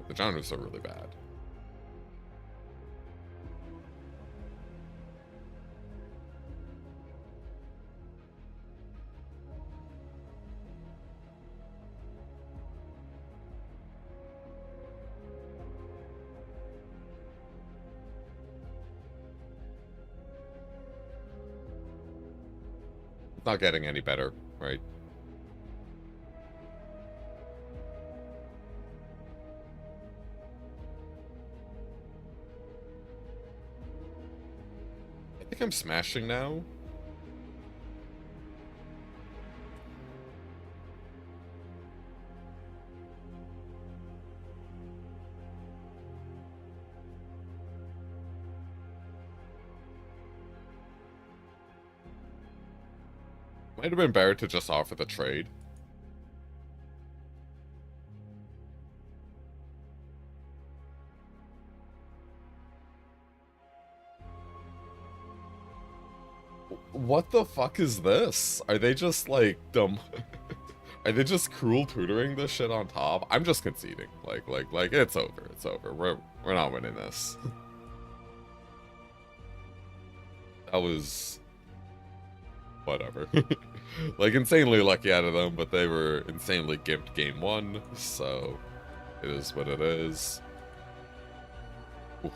The genres are really bad. It's not getting any better, right? I think I'm smashing now. Might have been better to just offer the trade. What the fuck is this? Are they just like dumb? Are they just cruel tutoring this shit on top? I'm just conceding. Like it's over. It's over. We're not winning this. That was whatever. Like insanely lucky out of them, but they were insanely gimped game one, so it is what it is. Ooh,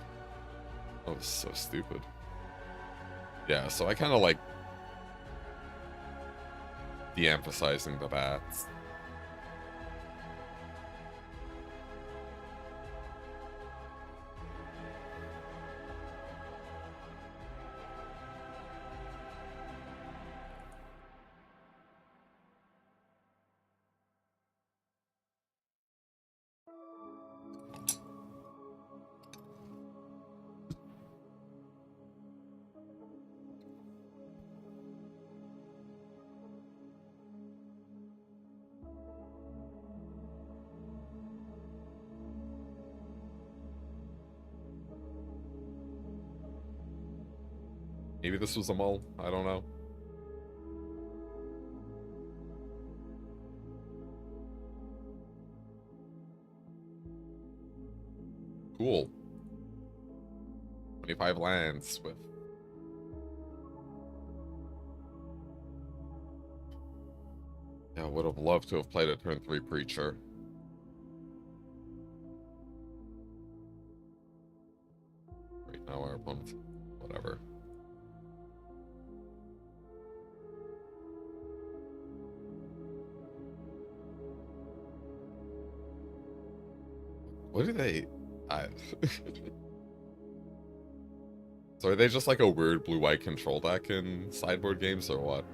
that was so stupid. Yeah, so I kind of like de-emphasizing the bats. Maybe this was a mull. I don't know. Cool. 25 lands with... Yeah, would have loved to have played a turn 3 Preacher. Right now our opponent's... whatever. What do they... So are they just like a weird blue-white control deck in sideboard games or what?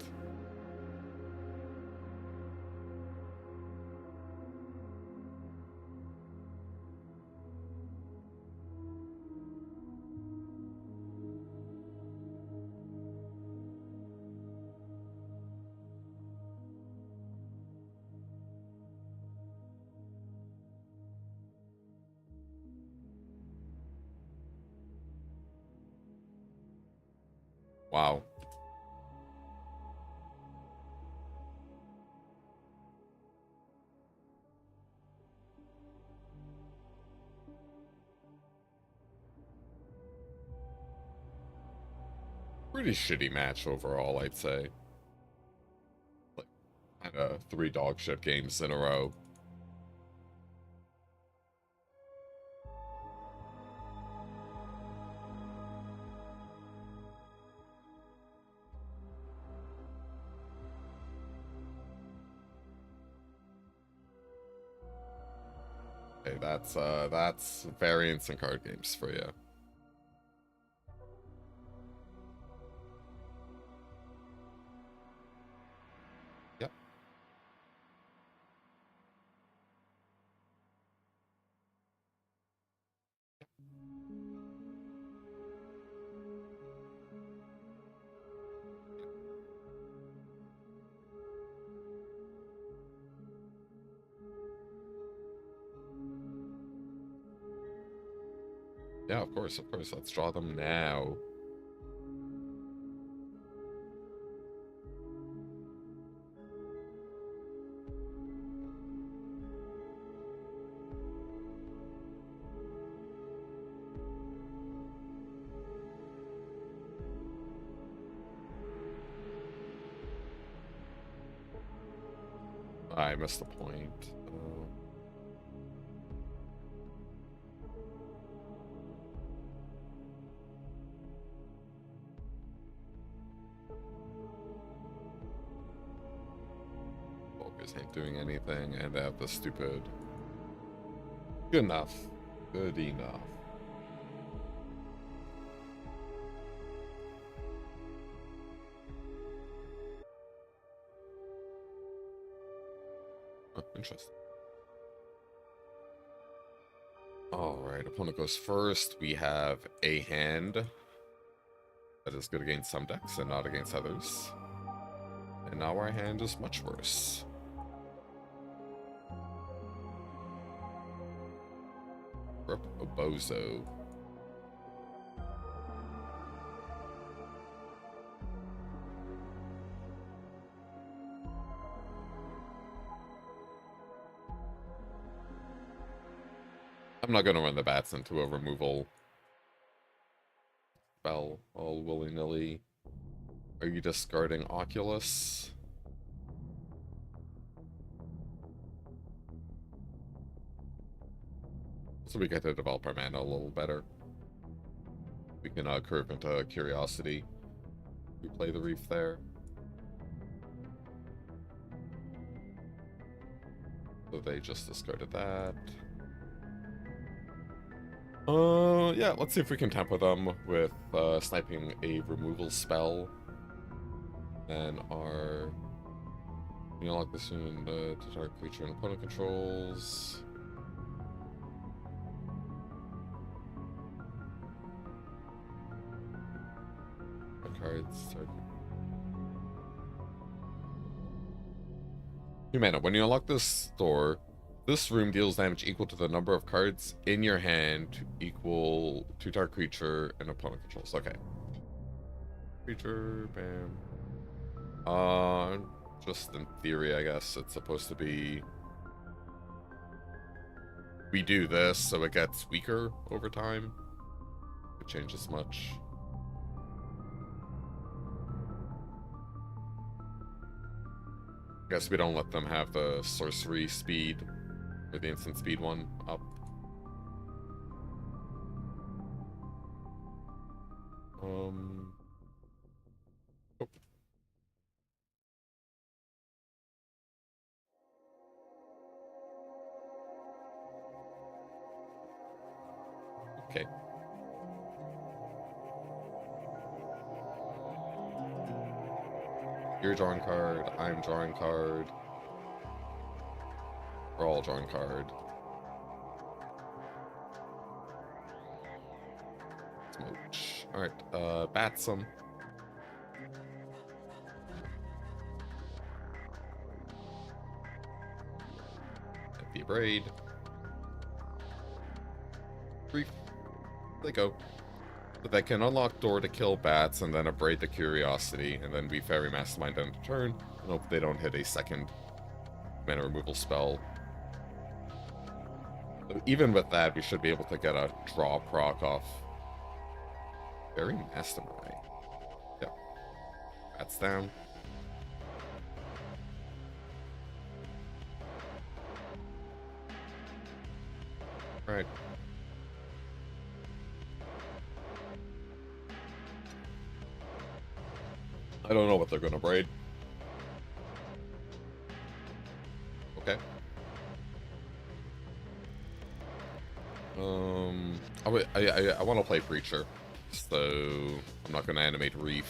Wow. Pretty shitty match overall, I'd say. Like, kind of 3 dog shit games in a row. Okay, that's variance in card games for you. Yep. Yeah, of course, of course. Let's draw them now. I missed the point. Focus ain't doing anything, and they have the stupid. Good enough. Good enough. Oh, interesting. Alright, opponent goes first. We have a hand that is good against some decks and not against others. And now our hand is much worse. Rip a bozo. I'm not going to run the bats into a removal spell all willy-nilly. Are you discarding Oculus? So we get to develop our mana a little better. We can curve into Curiosity. We play the Reef there. So they just discarded that. Yeah, let's see if we can temper them with sniping a removal spell. And our... You know, like this one, to target creature and opponent controls. Our cards start... 2 mana. When you unlock this door, this room deals damage equal to the number of cards in your hand equal to target creature and opponent controls. Okay. Creature, bam. Just in theory, I guess, it's supposed to be... We do this, so it gets weaker over time. It changes much. I guess we don't let them have the sorcery speed, or the instant speed one, up. Oh. Okay. You're drawing card, I'm drawing card. We're all drawing card. Smooch. Alright, bats them. The Abrade. Brief. They go. So they can unlock door to kill bats and then abrade the Curiosity, and then we Fairy Mastermind end of turn. And hope they don't hit a second mana removal spell. So even with that, we should be able to get a draw proc off Fairy Mastermind. Yep. Bats down. Alright. I don't know what they're gonna braid. Okay. I want to play Preacher, so I'm not gonna animate Reef.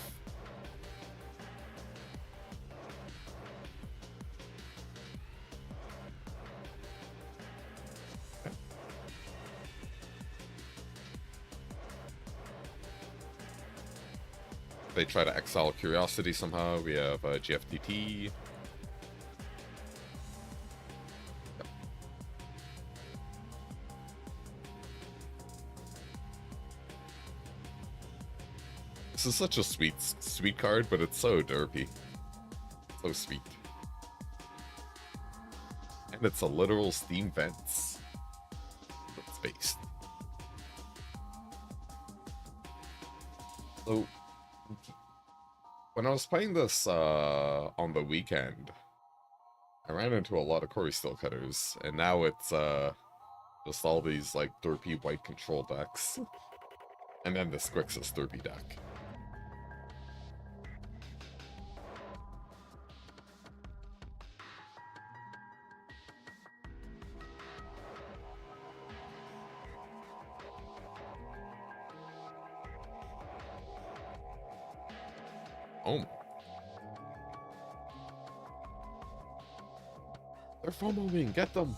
They try to exile Curiosity somehow. We have GFTT. This is such a sweet card, but it's so derpy. So sweet. And it's a literal steam vents. That's based. So, when I was playing this on the weekend, I ran into a lot of Cori-Steel Cutters, and now it's just all these like derpy white control decks. And then this Grixis derpy deck. Oh. They're FOMOing, get them!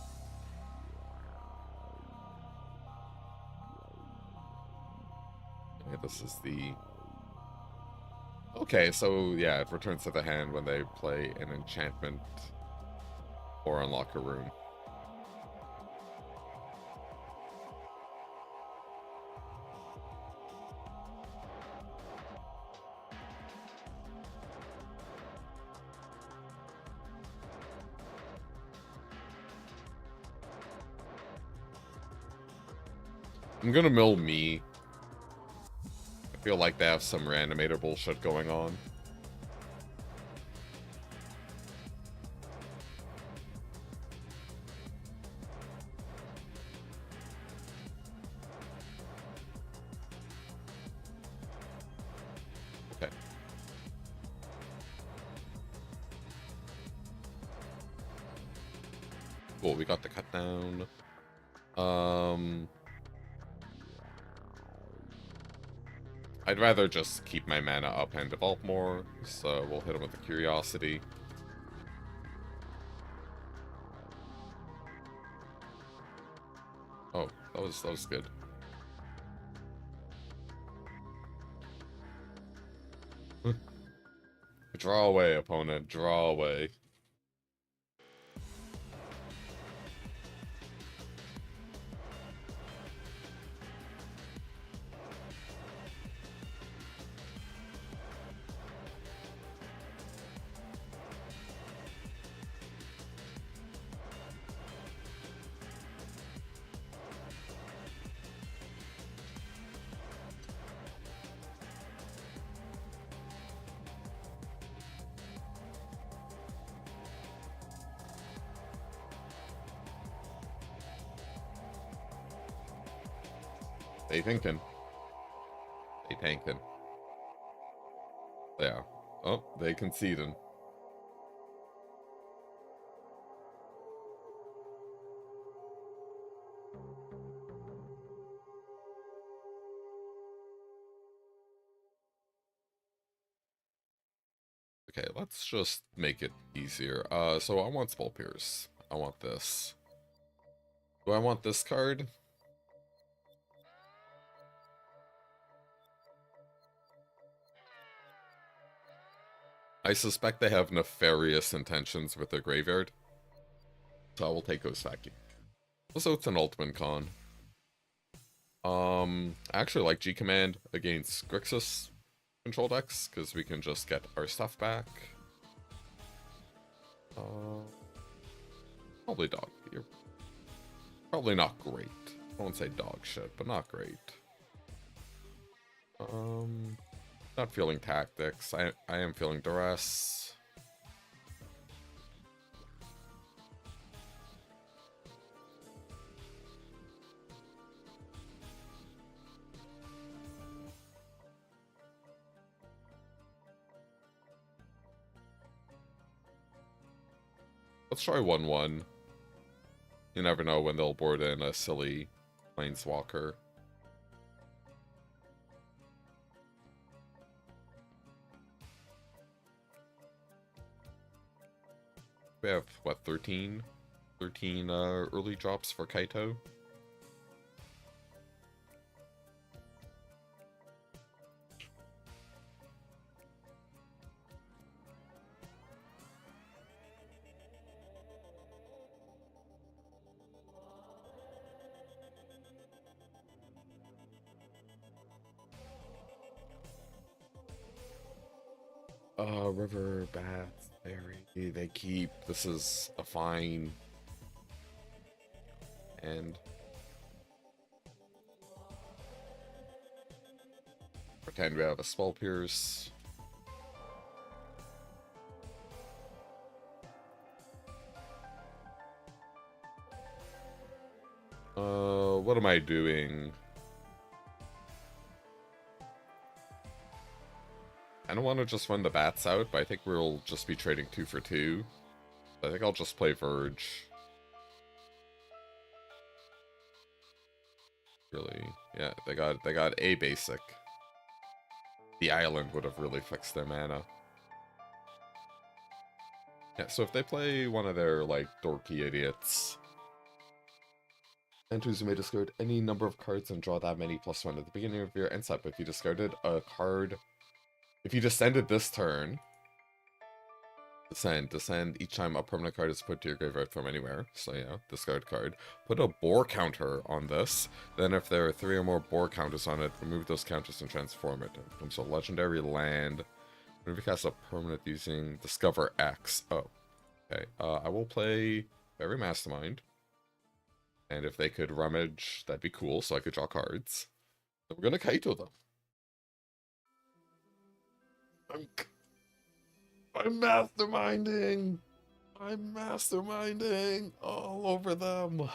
Okay, this is the... Okay, so yeah, it returns to the hand when they play an enchantment or unlock a rune. I'm gonna mill me. I feel like they have some reanimator bullshit going on. Okay. Cool, we got the cut down. I'd rather just keep my mana up and develop more, so we'll hit him with the Curiosity. Oh, that was good. Draw away, opponent. Draw away. They thinking. They tanking. Yeah. Oh, they conceding. Okay, let's just make it easier. So I want Spell Pierce. I want this. Do I want this card? I suspect they have nefarious intentions with their graveyard. So I will take Osaki. Also, it's an ultimate con. I actually like G-Command against Grixis Control decks, because we can just get our stuff back. Probably dog. You're probably not great. I won't say dog shit, but not great. Not feeling tactics. I am feeling duress. Let's try 1/1. You never know when they'll board in a silly Planeswalker. We have, what, 13? 13 early drops for Kaito. River, Bath, Berry, they keep. This is a fine. And pretend we have a Spell Pierce. What am I doing? I don't want to just run the bats out, but I think we'll just be trading 2 for 2. I think I'll just play Verge. Really, yeah, they got a basic. The island would have really fixed their mana. Yeah, so if they play one of their, like, dorky idiots... Enters, you may discard any number of cards and draw that many +1 at the beginning of your end step. If you discarded a card... If you descended this turn... Descend. Each time a permanent card is put to your graveyard from anywhere. So yeah, discard card. Put a boar counter on this. Then if there are 3 or more boar counters on it, remove those counters and transform it. It becomes a legendary land. Whenever you cast a permanent using Discover X. Oh. Okay. I will play Fairy Mastermind. And if they could rummage, that'd be cool, so I could draw cards. So we're gonna Kaito them. I'm masterminding! I'm masterminding all over them!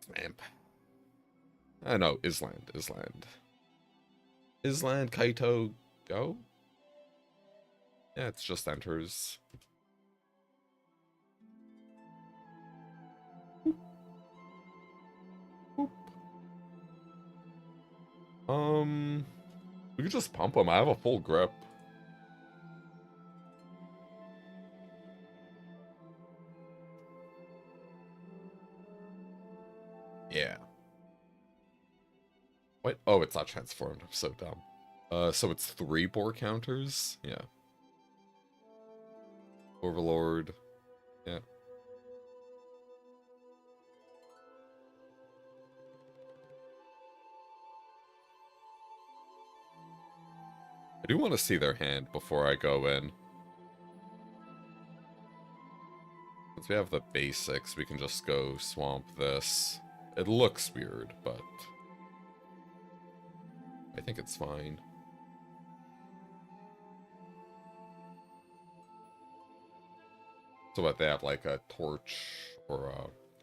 Snap. I know, Island. Island, Kaito, go? Yeah, it's just enters. We could just pump them. I have a full grip. Yeah. What? Oh, it's not transformed. I'm so dumb. So it's 3 boar counters? Yeah. Overlord. Yeah. I do want to see their hand before I go in. Since we have the basics, we can just go swamp this. It looks weird, but I think it's fine. So what, they have like a torch or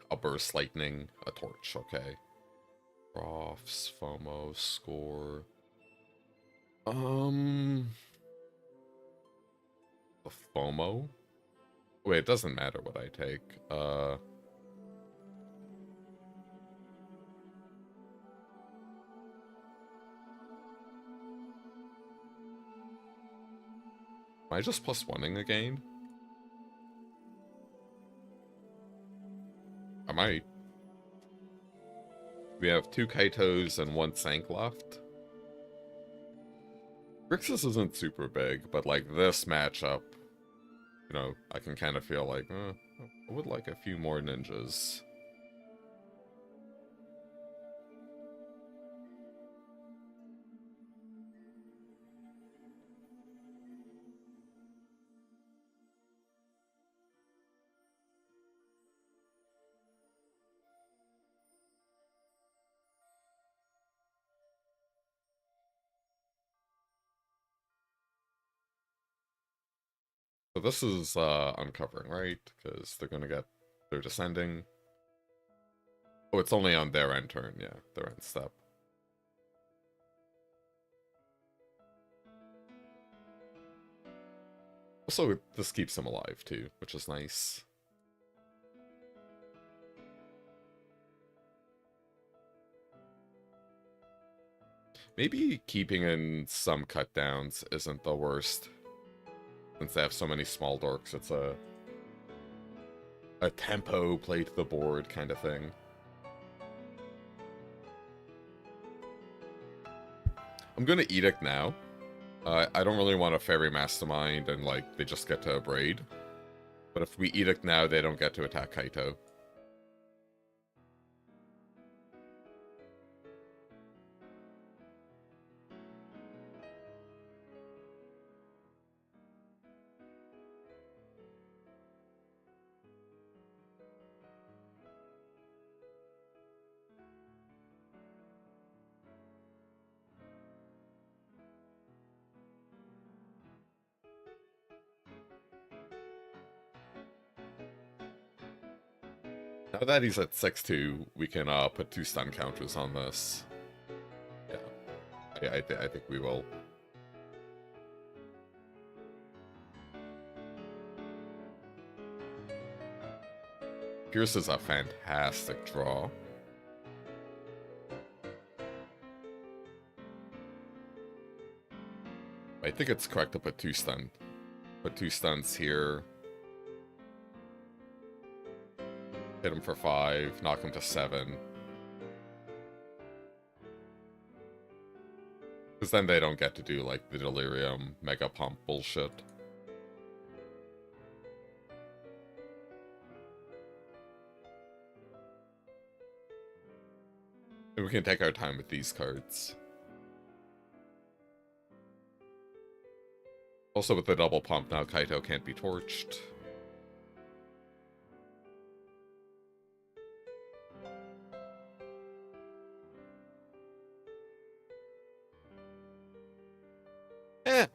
a burst lightning, a torch, okay. Profs, FOMO, score. The FOMO? Wait, it doesn't matter what I take. Am I just +1ing again? I might. We have 2 Kaitos and 1 Sank left. Grixis isn't super big, but like this matchup, you know, I can kind of feel like, I would like a few more ninjas. So this is uncovering, right? Because they're gonna get, they're descending. Oh, it's only on their end turn, yeah, their end step. Also, this keeps them alive too, which is nice. Maybe keeping in some cut downs isn't the worst. Since they have so many small dorks, it's a tempo play to the board kind of thing. I'm gonna Edict now. I don't really want a Fairy Mastermind and like they just get to Abrade. But if we Edict now, they don't get to attack Kaito. Now that he's at 6-2, we can put 2 stun counters on this. Yeah, I think we will. Pierce is a fantastic draw. I think it's correct to put 2 stun. Put 2 stuns here. Hit him for 5, knock him to 7. Because then they don't get to do, like, the Delirium Mega Pump bullshit. And we can take our time with these cards. Also, with the double pump, now Kaito can't be torched.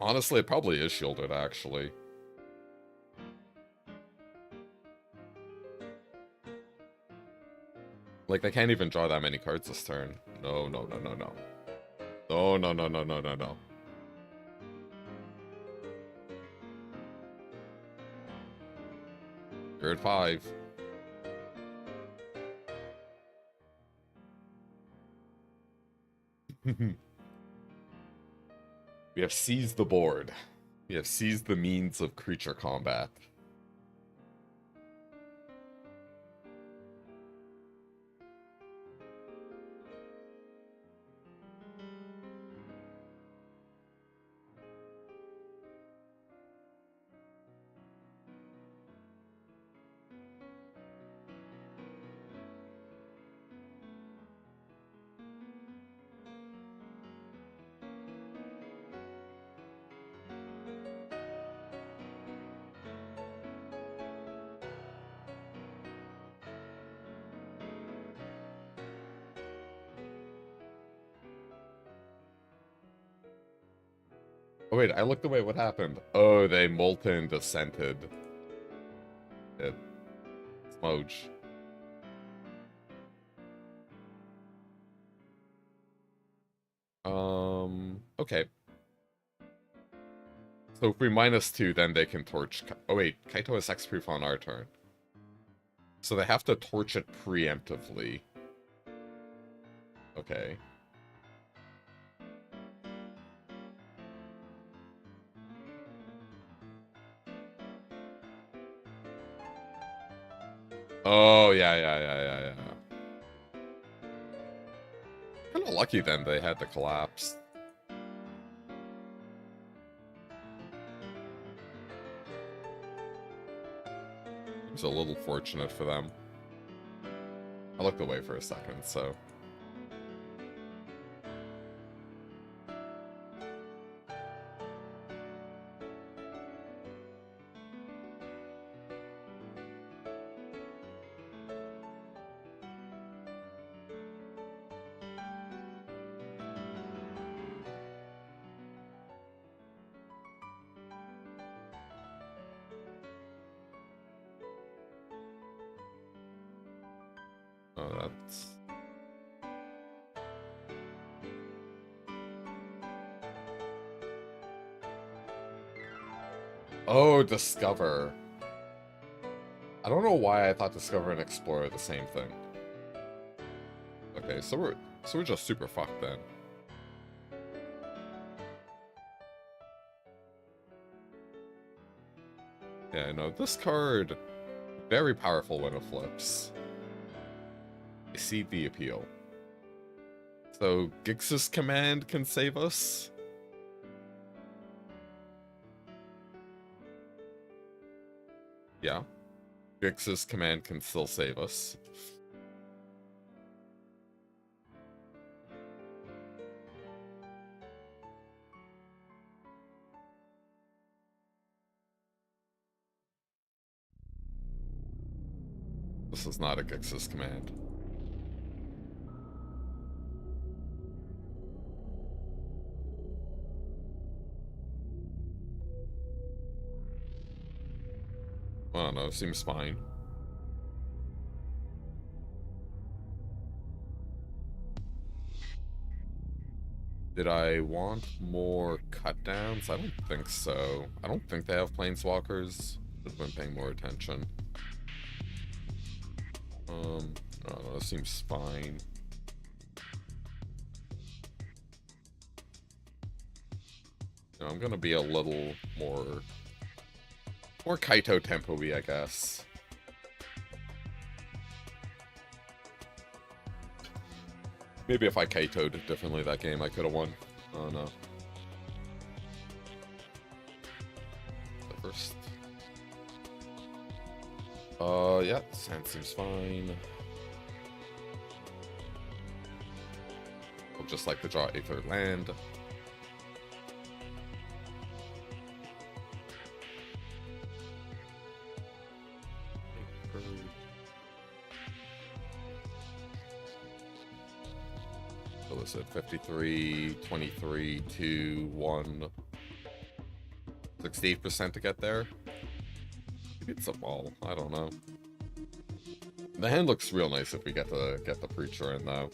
Honestly, it probably is Sheoldred, actually. Like, they can't even draw that many cards this turn. No, no, no, no, no. No, no, no, no, no, no, no. You're at 5. We have seized the board. We have seized the means of creature combat. Oh wait, I looked away, what happened? Oh, they molten descented. It. Smudge. Okay. So if we -2, then they can torch... Oh wait, Kaito has Hexproof on our turn. So they have to torch it preemptively. Okay. Oh, yeah. Kinda lucky then they had to collapse. It was a little fortunate for them. I looked away for a second, so... Oh, that's... Oh, Discover. I don't know why I thought Discover and Explorer are the same thing. Okay, so we're just super fucked then. Yeah, no, this card, very powerful when it flips. I see the appeal. So, Grixis Command can save us? Yeah. Grixis Command can still save us. This is not a Grixis Command. I don't know, seems fine. Did I want more cut downs? I don't think so. I don't think they have planeswalkers. Should have been paying more attention. I don't know, it seems fine. You know, I'm gonna be a little more Kaito tempo-y, I guess. Maybe if I Kaito'd differently that game, I could have won. Oh no. The first. Yeah, sand seems fine. I'll just like to draw a third land. What was it? 53, 23, 2, 1. 68% to get there. Maybe it's a ball. I don't know. The hand looks real nice if we get the preacher in though.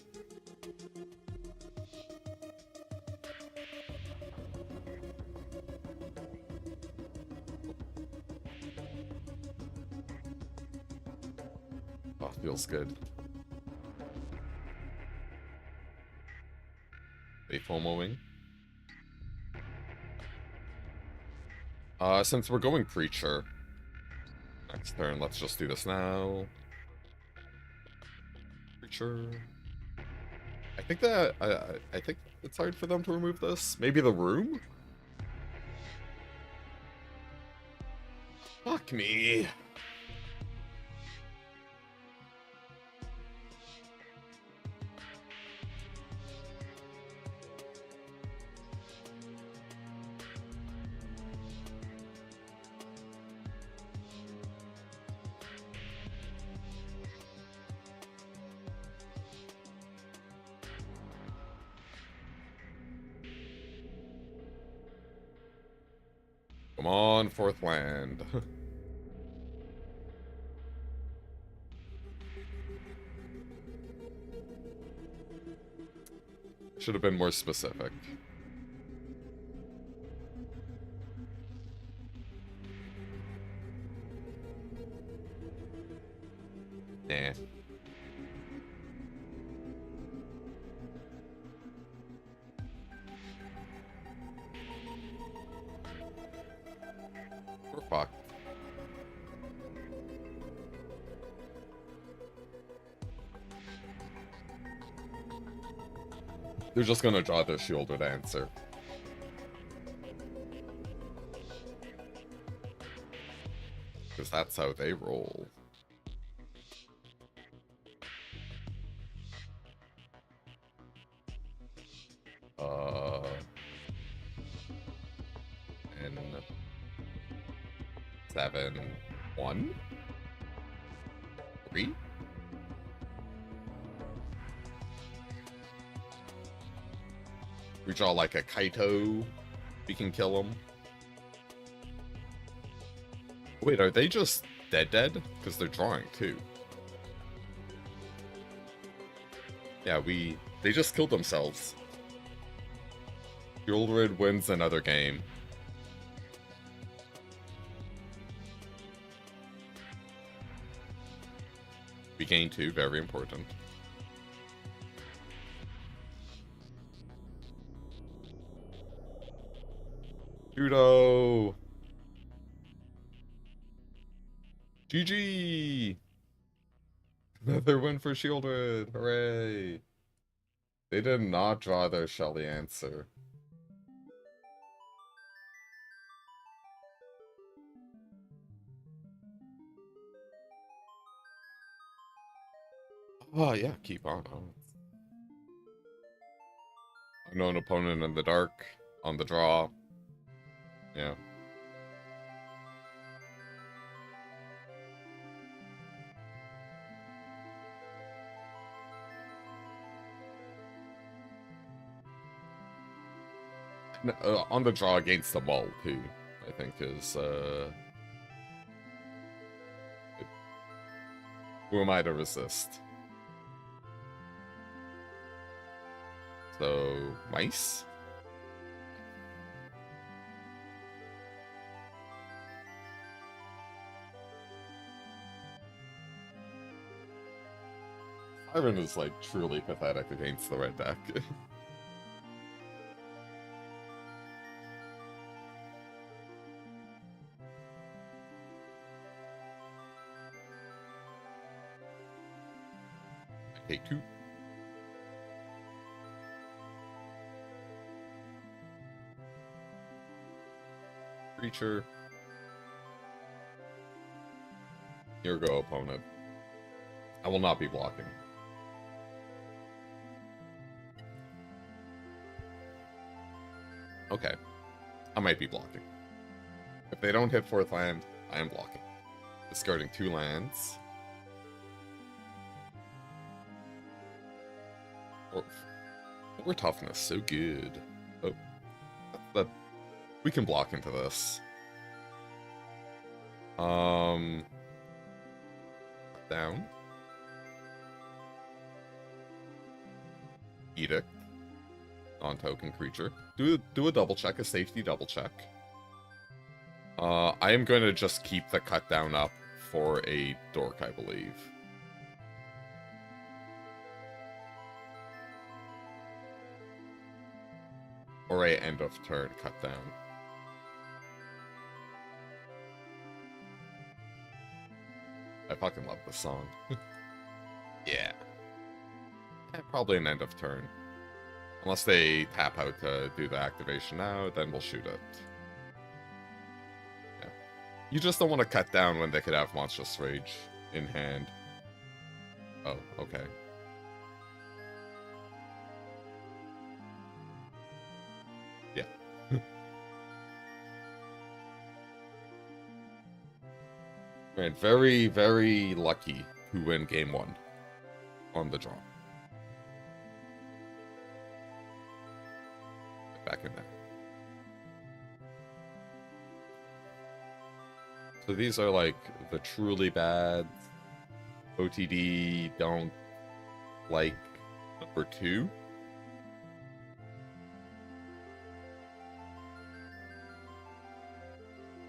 Oh, feels good. A FOMOing. Since we're going preacher next turn, let's just do this now. Preacher. I think that I think it's hard for them to remove this. Maybe the room? Fuck me. Come on, fourth land. Should have been more specific. Nah. We're fucked. They're just gonna draw their Sheoldred answer. Because that's how they roll. And 7, 1, 3. We draw like a Kaito. We can kill him. Wait, are they just dead? Because they're drawing too. Yeah, they just killed themselves. Sheoldred wins another game. We gain 2, very important. Judo! GG! Another win for Sheoldred! Hooray! They did not draw their Shelly answer. Oh yeah, keep on. Unknown opponent in the dark, on the draw. Yeah. On the draw against the Mull, too, I think is, who am I to resist? So, mice? Siren is, like, truly pathetic against the red deck. Okay, 2. Creature. Here go, opponent. I will not be blocking. Okay. I might be blocking. If they don't hit 4th land, I am blocking. Discarding 2 lands. Or toughness, so good. Oh. We can block into this. Down. Edict. Non-token creature. Do a double check, a safety double check. I am going to just keep the cut down up for a dork, I believe. Or a end of turn cut down. I fucking love this song. Yeah. Probably an end of turn. Unless they tap out to do the activation now, then we'll shoot it. Yeah. You just don't want to cut down when they could have Monstrous Rage in hand. Oh, okay. Yeah. Man, very, very lucky to win game 1 on the draw. Back in there. So these are like the truly bad OTD don't like number 2.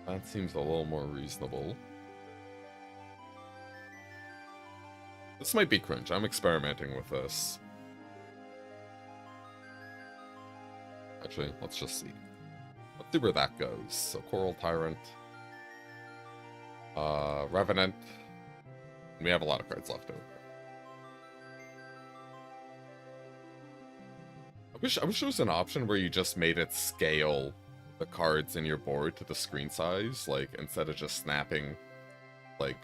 That seems a little more reasonable. This might be cringe. I'm experimenting with this. Actually, let's just see. Let's see where that goes. So, Coral Tyrant. Revenant. We have a lot of cards left over. I wish there was an option where you just made it scale the cards in your board to the screen size, like, instead of just snapping, like,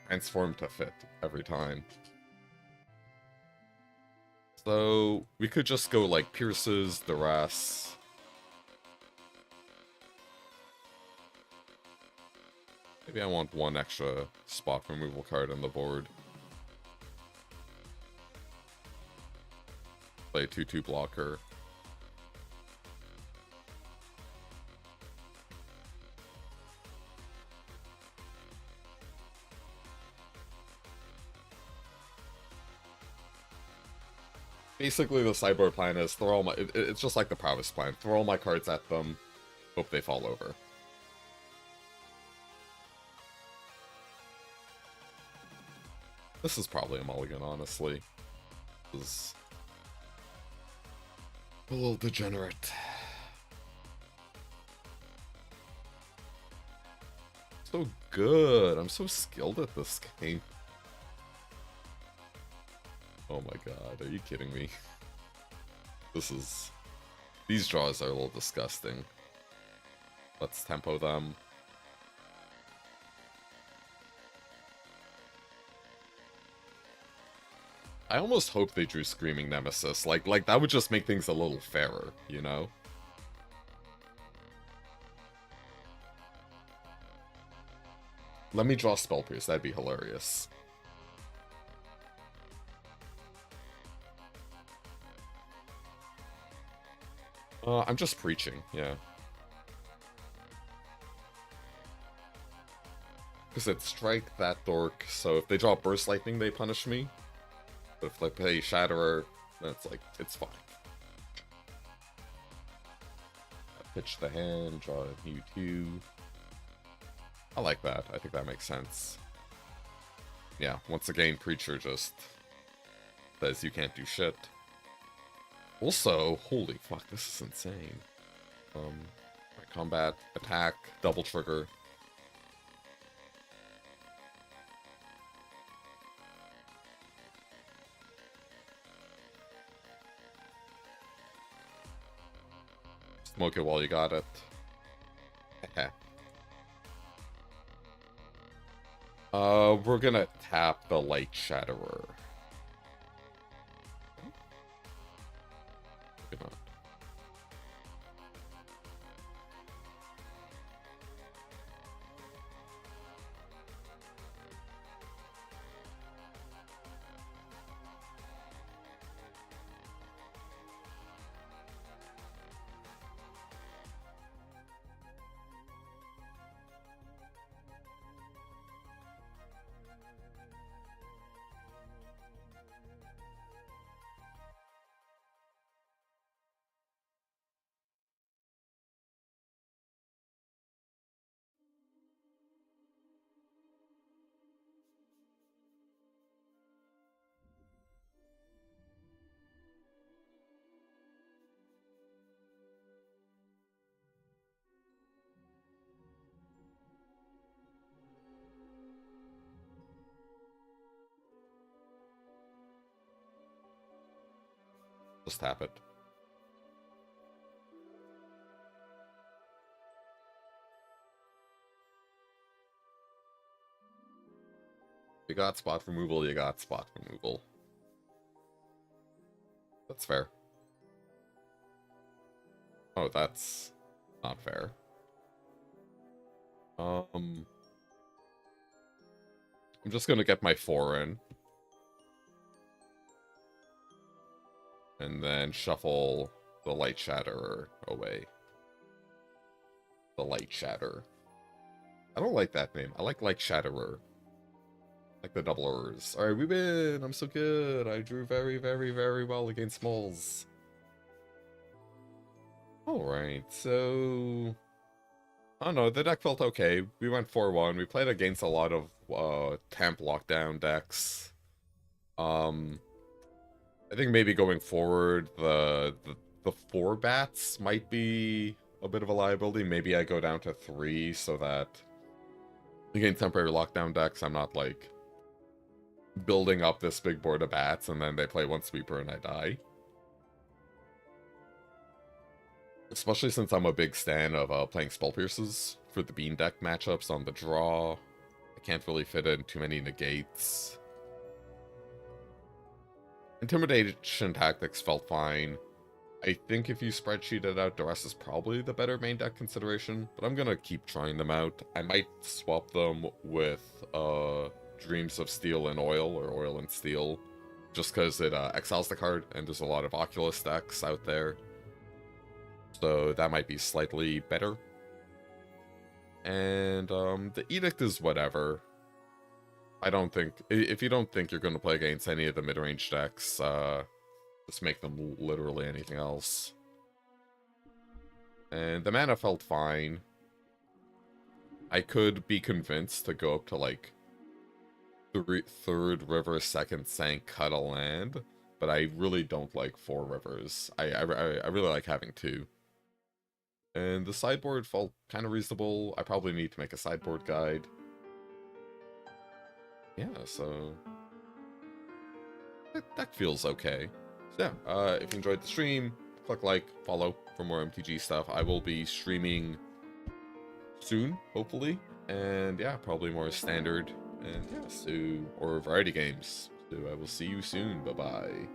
transform to fit every time. So, we could just go, like, Pierces, Duress. Maybe I want 1 extra spot removal card on the board. Play a 2/2 blocker. Basically, the sideboard plan is throw all my... It's just like the Prowess plan. Throw all my cards at them, hope they fall over. This is probably a mulligan, honestly. This is a little degenerate. So good. I'm so skilled at this game. Oh my god, are you kidding me? These draws are a little disgusting. Let's tempo them. I almost hope they drew Screaming Nemesis. Like that would just make things a little fairer, you know? Let me draw Spell Pierce, that'd be hilarious. I'm just preaching, yeah. Because it strike that dork, so if they draw Burst Lightning, they punish me. But if they play Shatterer, then it's like, it's fine. pitch the hand, draw a new 2. I like that. I think that makes sense. Yeah, once again, creature just says you can't do shit. Also, holy fuck, this is insane. Combat, attack, double trigger. Smoke it while you got it. We're gonna tap the Light Shatterer. Maybe not. Just tap it. You got spot removal, you got spot removal. That's fair. Oh, that's not fair. I'm just gonna get my 4 in. And then shuffle the Light Shatterer away. The Light Shatter. I don't like that name. I like Light Shatterer. Like the doublers. Alright, we win! I'm so good! I drew very, very, very well against Moles. Alright, so... I don't know, the deck felt okay. We went 4-1. We played against a lot of Temp Lockdown decks. I think maybe going forward, the 4 bats might be a bit of a liability. Maybe I go down to 3 so that against temporary lockdown decks, I'm not like building up this big board of bats and then they play 1 sweeper and I die. Especially since I'm a big stan of playing Spell Pierces for the Bean deck matchups on the draw. I can't really fit in too many negates. Intimidation Tactics felt fine. I think if you spreadsheet it out, Duress is probably the better main deck consideration, but I'm gonna keep trying them out. I might swap them with Dreams of Steel and Oil, or Oil and Steel, just because it exiles the card, and there's a lot of Oculus decks out there. So that might be slightly better. And the Edict is whatever. I don't think... If you don't think you're going to play against any of the mid-range decks, just make them literally anything else. And the mana felt fine. I could be convinced to go up to, like, 3rd River, 2nd Sank, cut a land, but I really don't like 4 rivers. I really like having 2. And the sideboard felt kind of reasonable. I probably need to make a sideboard guide. Yeah, so that feels okay. So yeah, if you enjoyed the stream, click like, follow for more MTG stuff. I will be streaming soon, hopefully, and yeah, probably more standard and yeah, so or variety games. So I will see you soon. Bye bye.